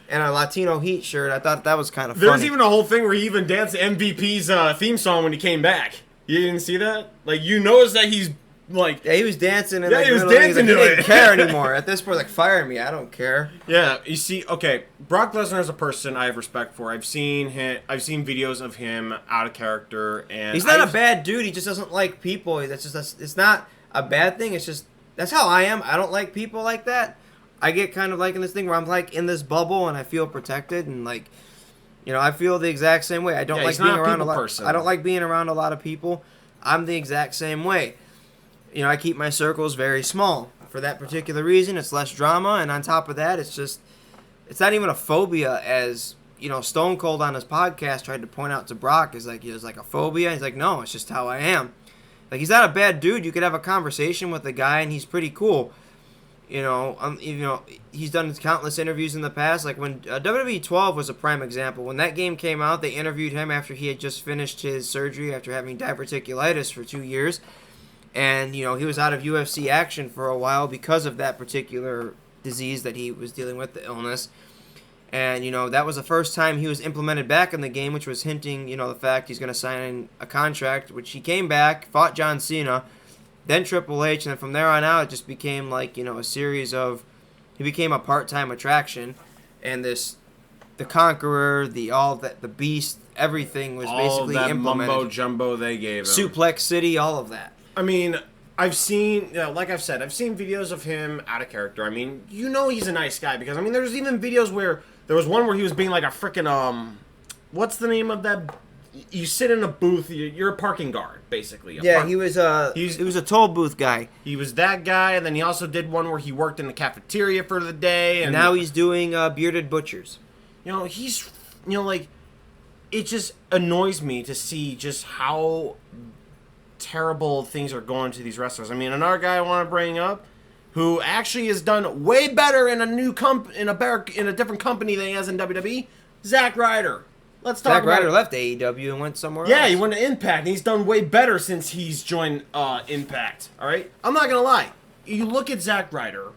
and a Latino Heat shirt. I thought that was kind of funny. There's even a whole thing where he even danced MVP's theme song when he came back. You didn't see that? Like, you noticed that he's... Like, yeah, he was dancing. And yeah, like, he was dancing to it. He didn't care anymore. At this point, like, fire me. I don't care. Yeah, you see, okay, Brock Lesnar is a person I have respect for. I've seen videos of him out of character, and he's not a bad dude. He just doesn't like people. It's not a bad thing. It's just that's how I am. I don't like people like that. I get kind of like in this thing where I'm like in this bubble and I feel protected and like, you know, I feel the exact same way. I don't like being around a lot. I don't like being around a lot of people. I'm the exact same way. You know, I keep my circles very small for that particular reason. It's less drama, and on top of that, it's not even a phobia, as you know, Stone Cold on his podcast tried to point out to Brock is like, it was like a phobia. He's like, no, it's just how I am. Like, he's not a bad dude. You could have a conversation with the guy, and he's pretty cool. You know, he's done countless interviews in the past. Like when WWE 12 was a prime example. When that game came out, they interviewed him after he had just finished his surgery after having diverticulitis for 2 years. And, you know, he was out of UFC action for a while because of that particular disease that he was dealing with, the illness. And, you know, that was the first time he was implemented back in the game, which was hinting, you know, the fact he's going to sign a contract, which he came back, fought John Cena, then Triple H, and then from there on out, it just became like, you know, a series of, he became a part-time attraction. And the Conqueror, the Beast, everything was basically all that implemented. mumbo jumbo they gave him. Suplex City, all of that. I mean, I've seen, like I've said, I've seen videos of him out of character. I mean, you know he's a nice guy because, I mean, there's even videos where, there was one where he was being like a freaking, what's the name of that? You sit in a booth, you're a parking guard, basically. He was a toll booth guy. He was that guy, and then he also did one where he worked in the cafeteria for the day. And now he's doing Bearded Butchers. You know, he's, you know, like, it just annoys me to see just how terrible things are going to these wrestlers. I mean, another guy I want to bring up who actually has done way better in a new in a different company than he has in WWE, Zack Ryder. Let's talk about Ryder left AEW and went somewhere else. Yeah, he went to Impact, and he's done way better since he's joined Impact. All right? I'm not going to lie. You look at Zack Ryder,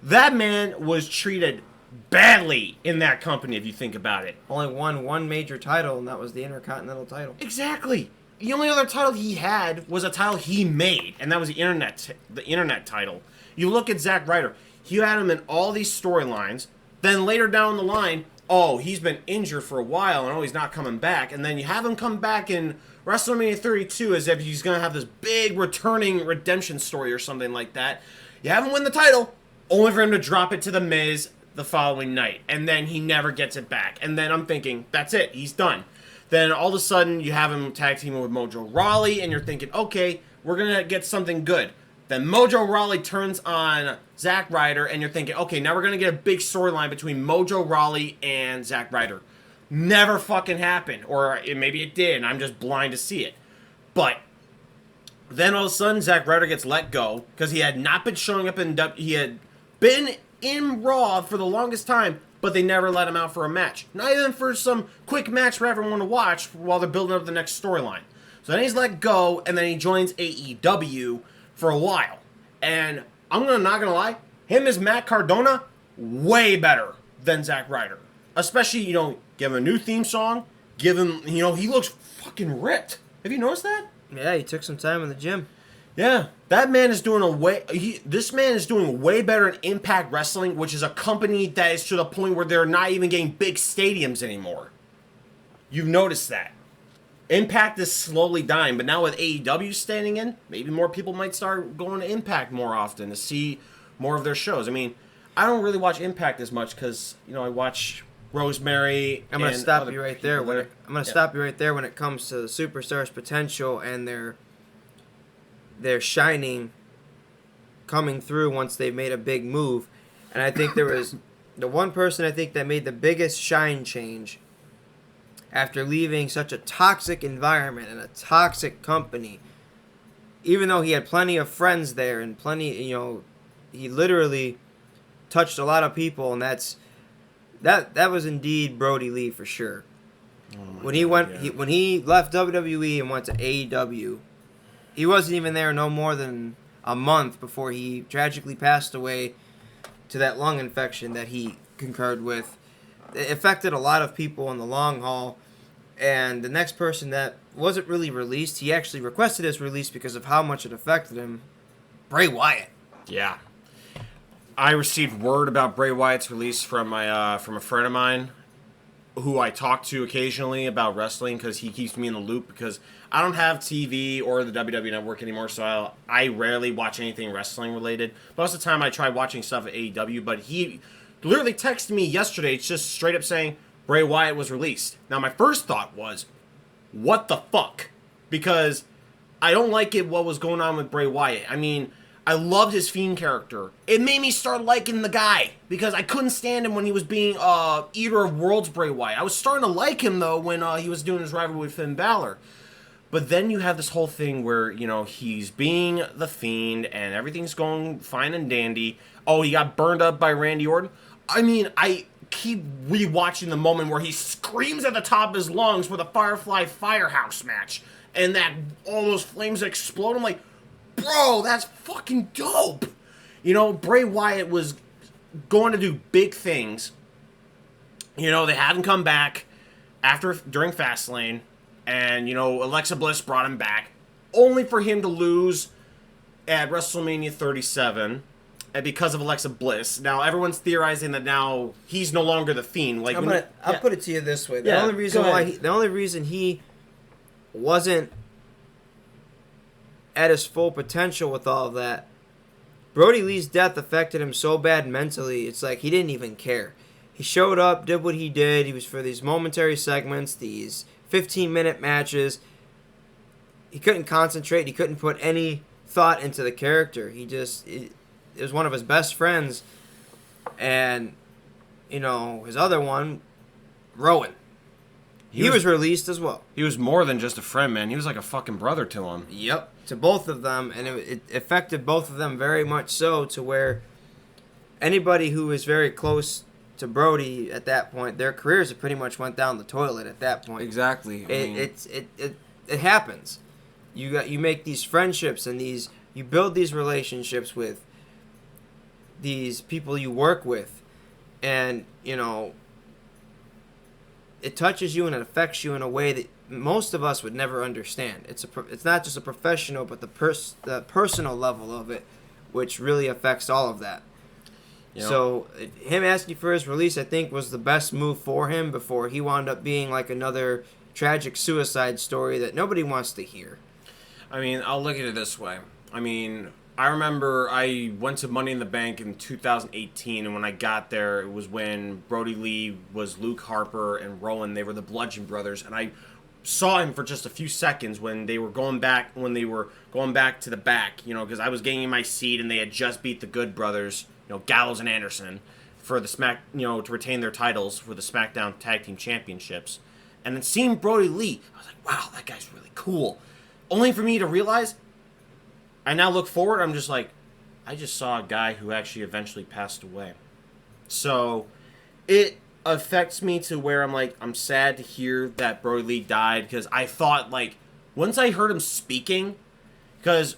that man was treated badly in that company, if you think about it. Only won one major title, and that was the Intercontinental title. Exactly. The only other title he had was a title he made, and that was the internet title. You look at Zack Ryder, you had him in all these storylines, then later down the line, oh, he's been injured for a while, and oh, he's not coming back, and then you have him come back in WrestleMania 32 as if he's going to have this big returning redemption story or something like that. You have him win the title, only for him to drop it to The Miz the following night, and then he never gets it back. And then I'm thinking, that's it, he's done. Then all of a sudden, you have him tag teaming with Mojo Rawley, and you're thinking, okay, we're going to get something good. Then Mojo Rawley turns on Zack Ryder, and you're thinking, okay, now we're going to get a big storyline between Mojo Rawley and Zack Ryder. Never fucking happened. Or maybe it did, and I'm just blind to see it. But then all of a sudden, Zack Ryder gets let go because he had not been showing up he had been in Raw for the longest time, but they never let him out for a match. Not even for some quick match for everyone to watch while they're building up the next storyline. So then he's let go, and then he joins AEW for a while. And I'm not gonna lie, him as Matt Cardona, way better than Zack Ryder. Especially, give him a new theme song, give him, he looks fucking ripped. Have you noticed that? Yeah, he took some time in the gym. Yeah, that man is doing this man is doing way better in Impact Wrestling, which is a company that is to the point where they're not even getting big stadiums anymore. You've noticed that. Impact is slowly dying, but now with AEW standing in, maybe more people might start going to Impact more often to see more of their shows. I mean, I don't really watch Impact as much because, I watch Rosemary. I'm going to stop you right there. Stop you right there when it comes to the superstars' potential and their shining coming through once they've made a big move. And I think there was the one person I think that made the biggest shine change after leaving such a toxic environment and a toxic company. Even though he had plenty of friends there and plenty, he literally touched a lot of people, and that was indeed Brody Lee for sure. When he left WWE and went to AEW, he wasn't even there no more than a month before he tragically passed away to that lung infection that he concurred with. It affected a lot of people in the long haul, and the next person that wasn't really released, he actually requested his release because of how much it affected him, Bray Wyatt. Yeah. I received word about Bray Wyatt's release from a friend of mine who I talk to occasionally about wrestling because he keeps me in the loop because I don't have TV or the WWE Network anymore, so I rarely watch anything wrestling related. Most of the time I try watching stuff at AEW, but he literally texted me yesterday just straight up saying Bray Wyatt was released. Now my first thought was, what the fuck? Because I don't like what was going on with Bray Wyatt. I mean, I loved his Fiend character. It made me start liking the guy because I couldn't stand him when he was being Eater of Worlds Bray Wyatt. I was starting to like him, though, when he was doing his rivalry with Finn Balor. But then you have this whole thing where, he's being the Fiend and everything's going fine and dandy. Oh, he got burned up by Randy Orton. I mean, I keep rewatching the moment where he screams at the top of his lungs for the Firefly Firehouse match. And that all those flames explode. I'm like, bro, that's fucking dope. Bray Wyatt was going to do big things. They had him come back during Fastlane. And, Alexa Bliss brought him back. Only for him to lose at WrestleMania 37. And because of Alexa Bliss. Now, everyone's theorizing that now he's no longer the Fiend. Like, I'll put it to you this way. The only reason he wasn't at his full potential with all of that, Brody Lee's death affected him so bad mentally, it's like he didn't even care. He showed up, did what he did. He was for these momentary segments, these 15-minute matches. He couldn't concentrate. He couldn't put any thought into the character. It was one of his best friends. And, his other one, Rowan. He was released as well. He was more than just a friend, man. He was like a fucking brother to him. Yep, to both of them. And it affected both of them very much so to where anybody who was very close to Brody at that point, their careers pretty much went down the toilet at that point. Exactly. It happens. You make these friendships and you build these relationships with these people you work with, and it touches you and it affects you in a way that most of us would never understand. It's not just a professional, but the personal level of it, which really affects all of that. So him asking for his release, I think, was the best move for him before he wound up being like another tragic suicide story that nobody wants to hear. I mean, I'll look at it this way. I mean, I remember I went to Money in the Bank in 2018, and when I got there, it was when Brody Lee was Luke Harper and Rowan. They were the Bludgeon Brothers, and I saw him for just a few seconds when they were going back to the back, because I was getting in my seat and they had just beat the Good Brothers, Gallows and Anderson, for the to retain their titles for the SmackDown Tag Team Championships. And then seeing Brody Lee, I was like, wow, that guy's really cool. Only for me to realize, I now look forward, I'm just like, I just saw a guy who actually eventually passed away. So, it affects me to where I'm like, I'm sad to hear that Brody Lee died, because I thought, like, once I heard him speaking, because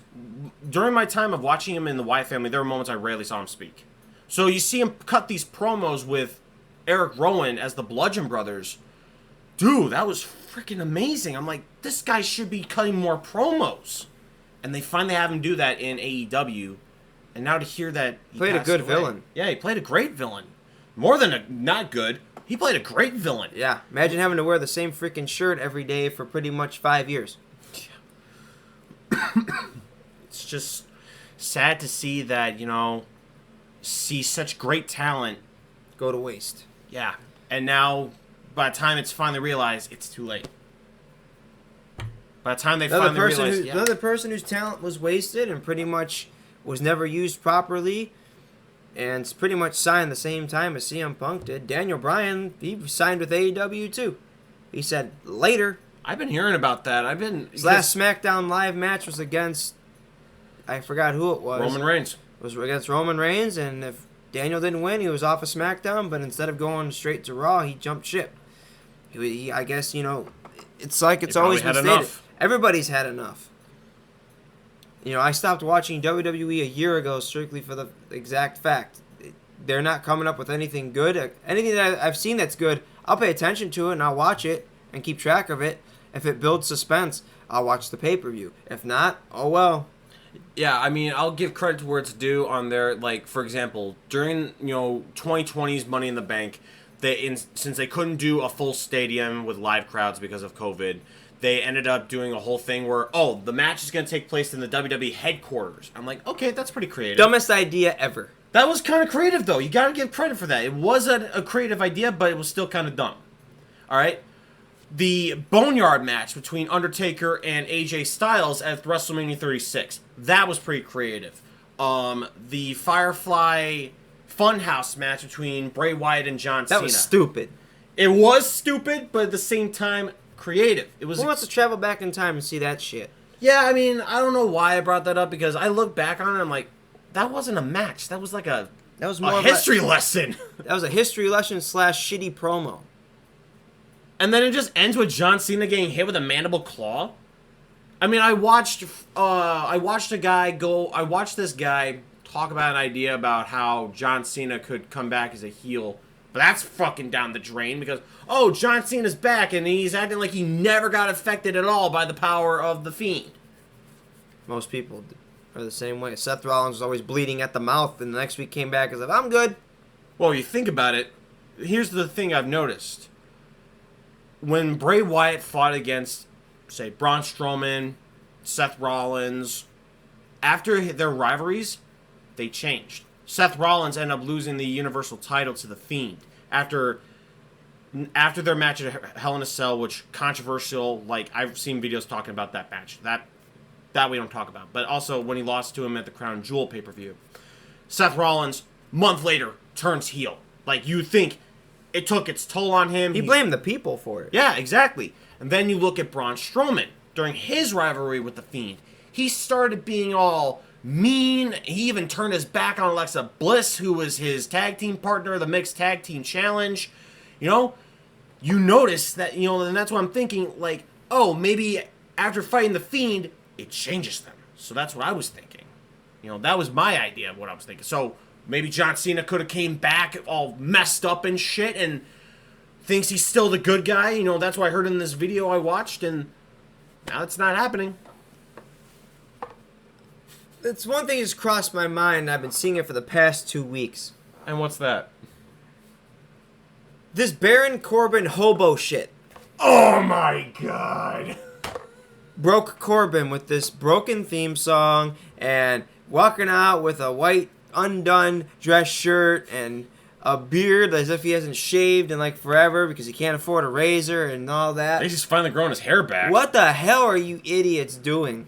during my time of watching him in the Wyatt family, there were moments I rarely saw him speak. So you see him cut these promos with Eric Rowan as the Bludgeon Brothers. Dude, that was freaking amazing. I'm like, this guy should be cutting more promos. And they finally have him do that in AEW. And now to hear that he played a good away. villain. Yeah, he played a great villain. More than a not good. He played a great villain. Yeah, imagine having to wear the same freaking shirt every day for pretty much 5 years. It's just sad to see that, see such great talent go to waste. Yeah. And now, by the time it's finally realized, it's too late. By the time they finally realize... Another person whose talent was wasted and pretty much was never used properly, and it's pretty much signed the same time as CM Punk did. Daniel Bryan, he signed with AEW too. He said later. I've been hearing about that. His last SmackDown Live match was against, I forgot who it was. Roman Reigns. It was against Roman Reigns, and if Daniel didn't win, he was off of SmackDown, but instead of going straight to Raw, he jumped ship. I guess, it's like it's always been stated. Enough. Everybody's had enough. I stopped watching WWE a year ago strictly for the exact fact. They're not coming up with anything good. Anything that I've seen that's good, I'll pay attention to it and I'll watch it and keep track of it. If it builds suspense, I'll watch the pay-per-view. If not, oh well. Yeah, I'll give credit to where it's due on their, like, for example, during, 2020's Money in the Bank, since they couldn't do a full stadium with live crowds because of COVID, they ended up doing a whole thing where, the match is going to take place in the WWE headquarters. I'm like, okay, that's pretty creative. Dumbest idea ever. That was kind of creative, though. You got to give credit for that. It was a creative idea, but it was still kind of dumb. All right? The Boneyard match between Undertaker and AJ Styles at WrestleMania 36. That was pretty creative. The Firefly Funhouse match between Bray Wyatt and John Cena. That was stupid. It was stupid, but at the same time, creative. It was. Who wants to travel back in time and see that shit? Yeah, I don't know why I brought that up, because I look back on it and I'm like, that wasn't a match. That was like a history lesson. That was a history lesson / shitty promo. And then it just ends with John Cena getting hit with a mandible claw. I watched this guy talk about an idea about how John Cena could come back as a heel. But that's fucking down the drain, because, John Cena's back and he's acting like he never got affected at all by the power of the Fiend. Most people are the same way. Seth Rollins was always bleeding at the mouth, and the next week came back and said, I'm good. Well, you think about it, here's the thing I've noticed. When Bray Wyatt fought against, say, Braun Strowman, Seth Rollins, after their rivalries, they changed. Seth Rollins ended up losing the Universal title to The Fiend after their match at Hell in a Cell, which controversial. Like, I've seen videos talking about that match. That we don't talk about. But also when he lost to him at the Crown Jewel pay-per-view. Seth Rollins, month later, turns heel. Like, you think it took its toll on him. He blamed the people for it. Yeah, exactly. And then you look at Braun Strowman. During his rivalry with The Fiend, he started being all mean. He even turned his back on Alexa Bliss, who was his tag team partner, the Mixed Tag Team Challenge. You notice that, and that's what I'm thinking, like, maybe after fighting The Fiend, it changes them. So that's what I was thinking. That was my idea of what I was thinking. So maybe John Cena could have came back all messed up and shit and thinks he's still the good guy. That's what I heard in this video I watched, and now it's not happening. It's one thing that's crossed my mind. I've been seeing it for the past 2 weeks. And what's that? This Baron Corbin hobo shit. Oh my god. Broke Corbin with this broken theme song and walking out with a white undone dress shirt and a beard as if he hasn't shaved in like forever because he can't afford a razor and all that. He's just finally growing his hair back. What the hell are you idiots doing?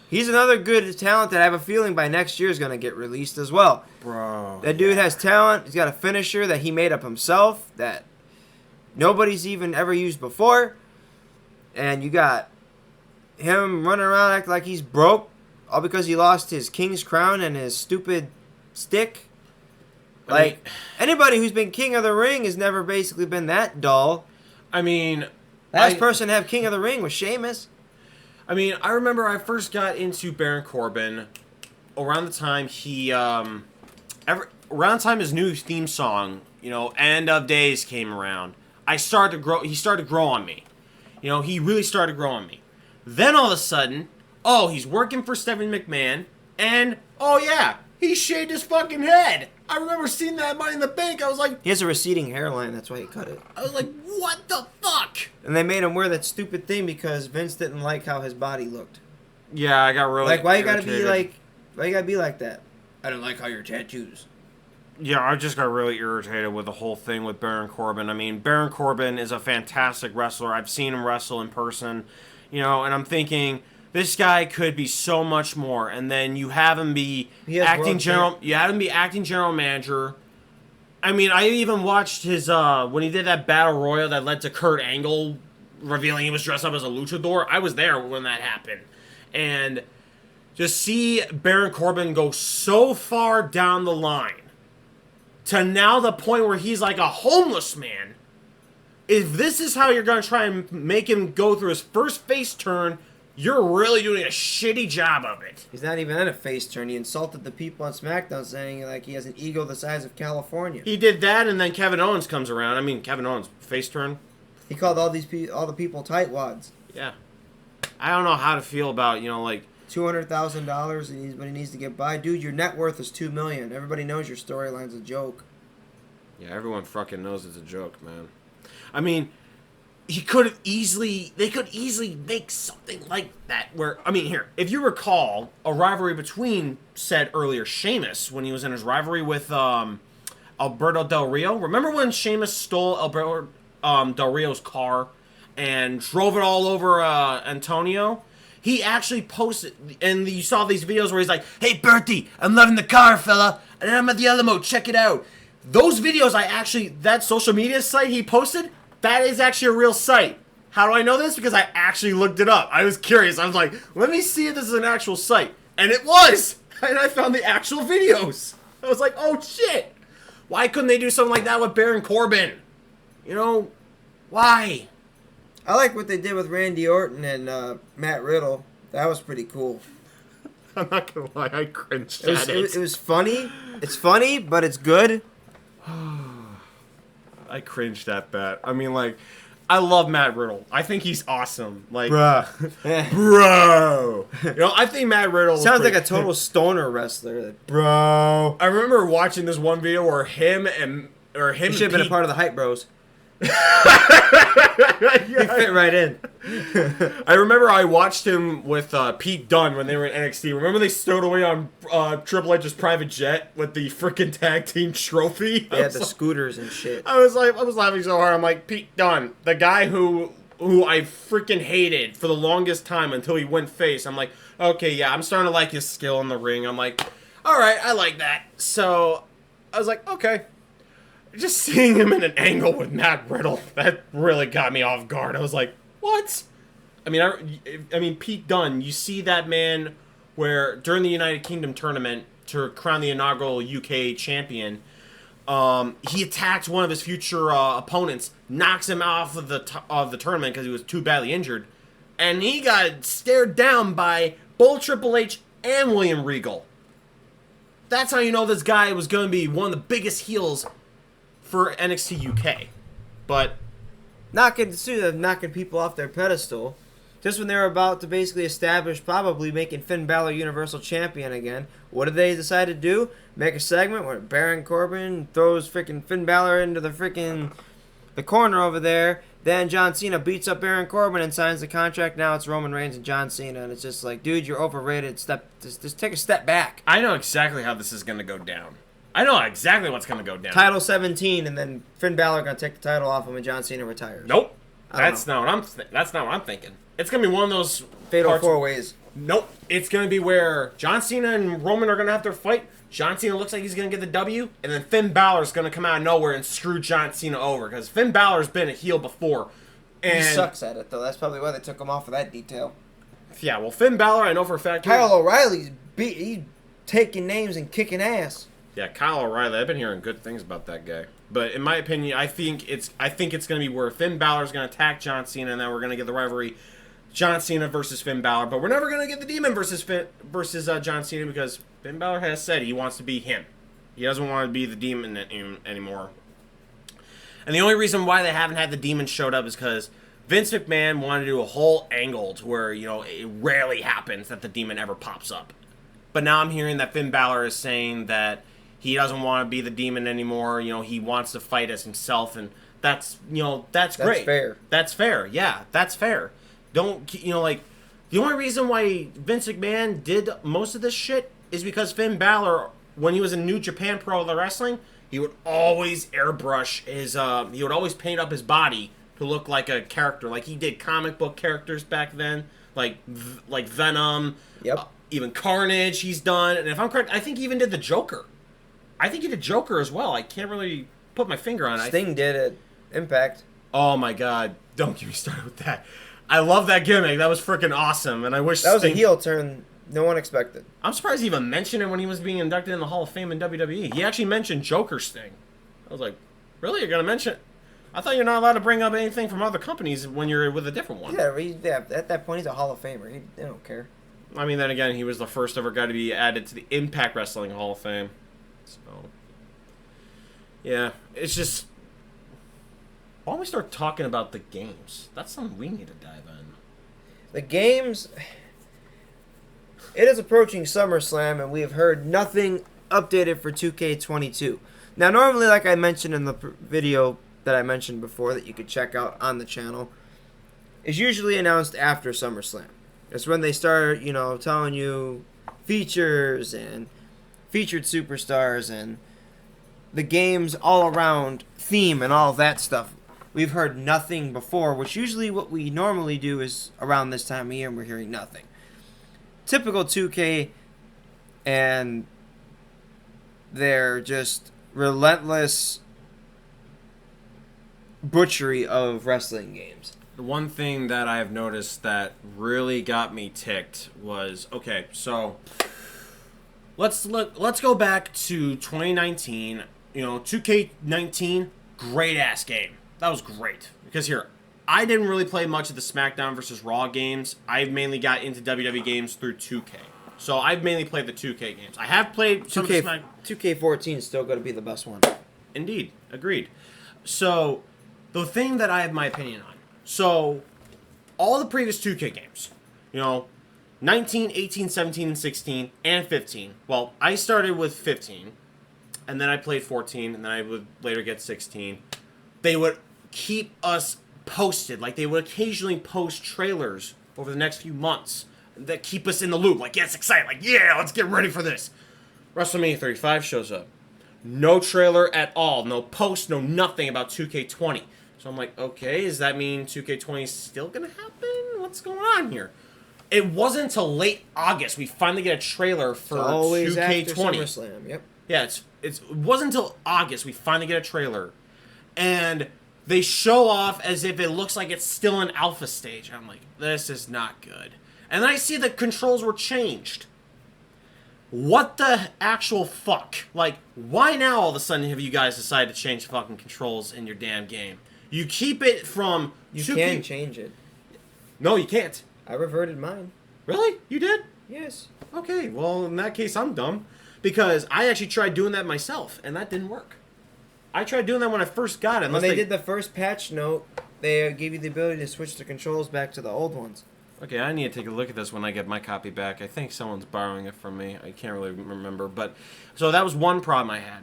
He's another good talent that I have a feeling by next year is going to get released as well. Bro. That dude has talent. He's got a finisher that he made up himself that nobody's even ever used before. And you got him running around acting like he's broke all because he lost his king's crown and his stupid stick. Like, anybody who's been King of the Ring has never basically been that dull. I mean... Last person to have King of the Ring was Sheamus. I mean, I remember I first got into Baron Corbin around the time around the time his new theme song, End of Days came around. He started to grow on me. He really started to grow on me. Then all of a sudden, he's working for Stephanie McMahon, and, he shaved his fucking head. I remember seeing that Money in the Bank. I was like... He has a receding hairline, that's why he cut it. I was like, what the fuck? And they made him wear that stupid thing because Vince didn't like how his body looked. Yeah, I got really like, why you gotta be like that? I don't like how your tattoos. Yeah, I just got really irritated with the whole thing with Baron Corbin. I mean, Baron Corbin is a fantastic wrestler. I've seen him wrestle in person, and I'm thinking... This guy could be so much more, and then you have him be acting general. You have him be acting general manager. I mean, I even watched his when he did that battle royal that led to Kurt Angle revealing he was dressed up as a luchador. I was there when that happened, and just see Baron Corbin go so far down the line to now the point where he's like a homeless man. If this is how you're gonna try and make him go through his first face turn. You're really doing a shitty job of it. He's not even in a face turn. He insulted the people on SmackDown saying like he has an ego the size of California. He did that, and then Kevin Owens comes around. I mean, Kevin Owens, face turn. He called all the people tightwads. Yeah. I don't know how to feel about, like... $200,000 what he needs to get by. Dude, your net worth is $2 million. Everybody knows your storyline's a joke. Yeah, everyone fucking knows it's a joke, man. I mean... They could easily make something like that where, I mean, here, if you recall, a rivalry between said earlier Sheamus when he was in his rivalry with Alberto Del Rio. Remember when Sheamus stole Alberto Del Rio's car and drove it all over Antonio? He actually posted, and you saw these videos where he's like, "Hey, Bertie, I'm loving the car, fella, and I'm at the Alamo, check it out." Those videos that social media site he posted, that is actually a real site. How do I know this? Because I actually looked it up. I was curious. I was like, let me see if this is an actual site. And it was! And I found the actual videos. I was like, oh shit! Why couldn't they do something like that with Baron Corbin? Why? I like what they did with Randy Orton and Matt Riddle. That was pretty cool. I'm not gonna lie, I cringed at it. It was funny. It's funny, but it's good. I cringed at that. I mean, I love Matt Riddle. I think he's awesome. Bruh. Bro. I think Matt Riddle sounds like a total stoner wrestler. Bro. I remember watching this one video where him He should have been a part of the Hype Bros. Yeah. He fit right in. I remember I watched him with Pete Dunne when they were in NXT. Remember they stowed away on Triple H's private jet with the freaking tag team trophy? They had the scooters and shit. I was laughing so hard. I'm like, Pete Dunne, the guy who I freaking hated for the longest time until he went face. I'm like, okay, yeah, I'm starting to like his skill in the ring. I'm like, all right, I like that. So I was like, okay. Just seeing him in an angle with Matt Riddle, that really got me off guard. I was like, what? I mean, Pete Dunne, you see that man where during the United Kingdom tournament to crown the inaugural UK champion, he attacked one of his future opponents, knocks him off of the tournament because he was too badly injured, and he got stared down by both Triple H and William Regal. That's how you know this guy was going to be one of the biggest heels for NXT UK. But knocking people off their pedestal. Just when they were about to basically establish probably making Finn Balor Universal Champion again, what did they decide to do? Make a segment where Baron Corbin throws freaking Finn Balor into the corner over there. Then John Cena beats up Baron Corbin and signs the contract. Now it's Roman Reigns and John Cena, and it's just like, dude, you're overrated. Just take a step back. I know exactly how this is going to go down. I know exactly what's gonna go down. Title 17, and then Finn Balor gonna take the title off him, and John Cena retires. Nope. That's not what I'm thinking. It's gonna be one of those Fatal 4-ways. Nope. It's gonna be where John Cena and Roman are gonna have their fight. John Cena looks like he's gonna get the W, and then Finn Balor's gonna come out of nowhere and screw John Cena over because Finn Balor's been a heel before. And He sucks at it though. That's probably why they took him off for that detail. yeah, well, Finn Balor, I know for a fact. Kyle O'Reilly's he's taking names and kicking ass. Yeah, Kyle O'Reilly. I've been hearing good things about that guy. But in my opinion, I think it's going to be where Finn Balor's going to attack John Cena, and then we're going to get the rivalry John Cena versus Finn Balor. But we're never going to get the Demon versus John Cena because Finn Balor has said he wants to be him. He doesn't want to be the Demon anymore. And the only reason why they haven't had the Demon showed up is because Vince McMahon wanted to do a whole angle to where, it rarely happens that the Demon ever pops up. But now I'm hearing that Finn Balor is saying that he doesn't want to be the Demon anymore. He wants to fight as himself, and that's great. That's fair. That's fair. Yeah, that's fair. Don't, the only reason why Vince McMahon did most of this shit is because Finn Balor, when he was in New Japan Pro Wrestling, he would always airbrush his, he would always paint up his body to look like a character. Like he did comic book characters back then, like Venom. Yep. Even Carnage he's done. And if I'm correct, I think he even did the Joker. I think he did Joker as well. I can't really put my finger on it. Sting did it. Impact. Oh my god. Don't get me started with that. I love that gimmick. That was freaking awesome. And I wish that was a heel turn no one expected. I'm surprised he even mentioned it when he was being inducted in the Hall of Fame in WWE. He actually mentioned Joker Sting. I was like, really? You're going to mention it? I thought you're not allowed to bring up anything from other companies when you're with a different one. Yeah, at that point, he's a Hall of Famer. They don't care. I mean, then again, he was the first ever guy to be added to the Impact Wrestling Hall of Fame. So, yeah, it's just... Why don't we start talking about the games? That's something we need to dive in. The games... It is approaching SummerSlam, and we have heard nothing updated for 2K22. Now, normally, like I mentioned in the video that I mentioned before that you could check out on the channel, is usually announced after SummerSlam. It's when they start, telling you features and featured superstars and the game's all-around theme and all that stuff. We've heard nothing before, which usually what we normally do is around this time of year and we're hearing nothing. Typical 2K and their just relentless butchery of wrestling games. The one thing that I have noticed that really got me ticked was, okay, so let's go back to 2019. 2K19, great ass game. That was great. Because here, I didn't really play much of the SmackDown versus Raw games. I mainly got into WWE games through 2K. So I've mainly played the 2K games. I have played some 2K, of the 2K14 is still going to be the best one. Indeed. Agreed. So, the thing that I have my opinion on. So, all the previous 2K games, 19, 18, 17, and 16, and 15. Well, I started with 15, and then I played 14, and then I would later get 16. They would keep us posted. Like, they would occasionally post trailers over the next few months that keep us in the loop. Like, yeah, it's exciting. Like, yeah, let's get ready for this. WrestleMania 35 shows up. No trailer at all. No post, no nothing about 2K20. So I'm like, okay, does that mean 2K20 is still going to happen? What's going on here? It wasn't until late August we finally get a trailer for always 2K20. After SummerSlam, yep. Yeah, it wasn't until August we finally get a trailer. And they show off as if it looks like it's still in alpha stage. I'm like, this is not good. And then I see the controls were changed. What the actual fuck? Like, why now all of a sudden have you guys decided to change the fucking controls in your damn game? You keep it from... You can change it. No, you can't. I reverted mine. Really? You did? Yes. Okay, well, in that case, I'm dumb. Because I actually tried doing that myself, and that didn't work. I tried doing that when I first got it. When they did the first patch note, they gave you the ability to switch the controls back to the old ones. Okay, I need to take a look at this when I get my copy back. I think someone's borrowing it from me. I can't really remember. But so that was one problem I had.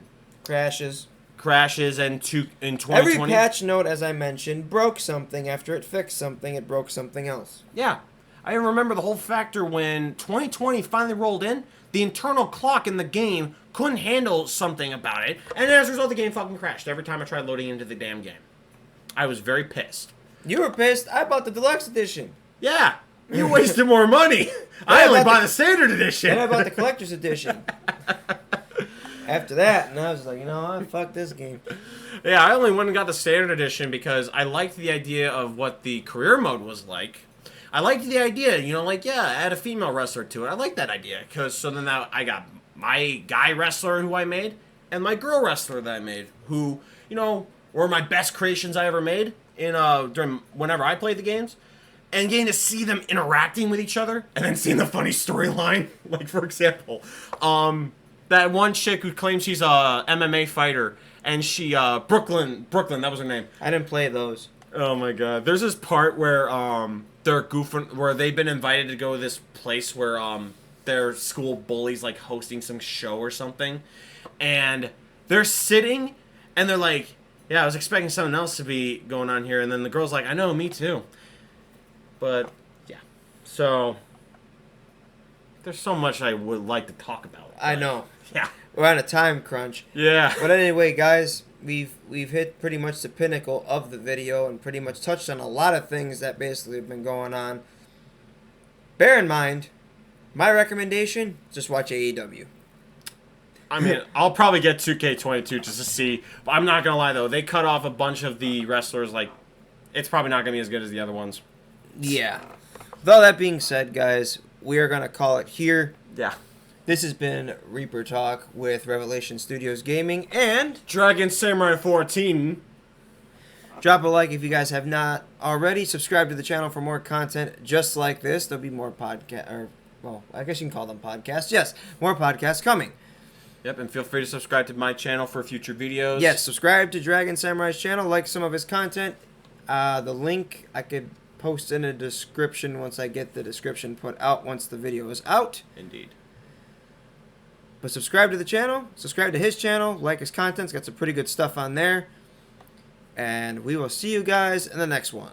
Crashes and in 2020. Every patch note, as I mentioned, broke something. After it fixed something, it broke something else. Yeah. I remember the whole factor when 2020 finally rolled in. The internal clock in the game couldn't handle something about it, and as a result, the game fucking crashed every time I tried loading into the damn game. I was very pissed. You were pissed. I bought the deluxe edition. Yeah, you wasted more money. I only bought the standard edition. And I bought the collector's edition. After that, and I was like, you know what? Fuck this game. Yeah, I only went and got the standard edition because I liked the idea of what the career mode was like. I liked the idea, you know, like, yeah, add a female wrestler to it. I like that idea, because so then I got my guy wrestler who I made, and my girl wrestler that I made, who, you know, were my best creations I ever made in during whenever I played the games. And getting to see them interacting with each other, and then seeing the funny storyline. Like, for example, that one chick who claims she's a MMA fighter, and she, Brooklyn, that was her name. I didn't play those. Oh my god. There's this part where, they're goofing, where they've been invited to go to this place where, their school bully's, like, hosting some show or something. And they're sitting, and they're like, yeah, I was expecting something else to be going on here. And then the girl's like, I know, me too. But, yeah. So, there's so much I would like to talk about. I know. Yeah. We're on a time crunch. Yeah. But anyway, guys, we've hit pretty much the pinnacle of the video and pretty much touched on a lot of things that basically have been going on. Bear in mind, my recommendation, just watch AEW. I mean, I'll probably get 2K22 just to see. But I'm not going to lie, though. They cut off a bunch of the wrestlers. Like, it's probably not going to be as good as the other ones. Yeah. With all that being said, guys, we are going to call it here. Yeah. This has been Reaper Talk with Revelation Studios Gaming and Dragon Samurai 14. Drop a like if you guys have not already. Subscribe to the channel for more content just like this. There'll be more well, I guess you can call them podcasts. Yes, more podcasts coming. Yep, and feel free to subscribe to my channel for future videos. Yes, subscribe to Dragon Samurai's channel. Like some of his content. The link I could post in a description once I get the description put out once the video is out. Indeed. But subscribe to the channel. Subscribe to his channel. Like his content. It's got some pretty good stuff on there. And we will see you guys in the next one.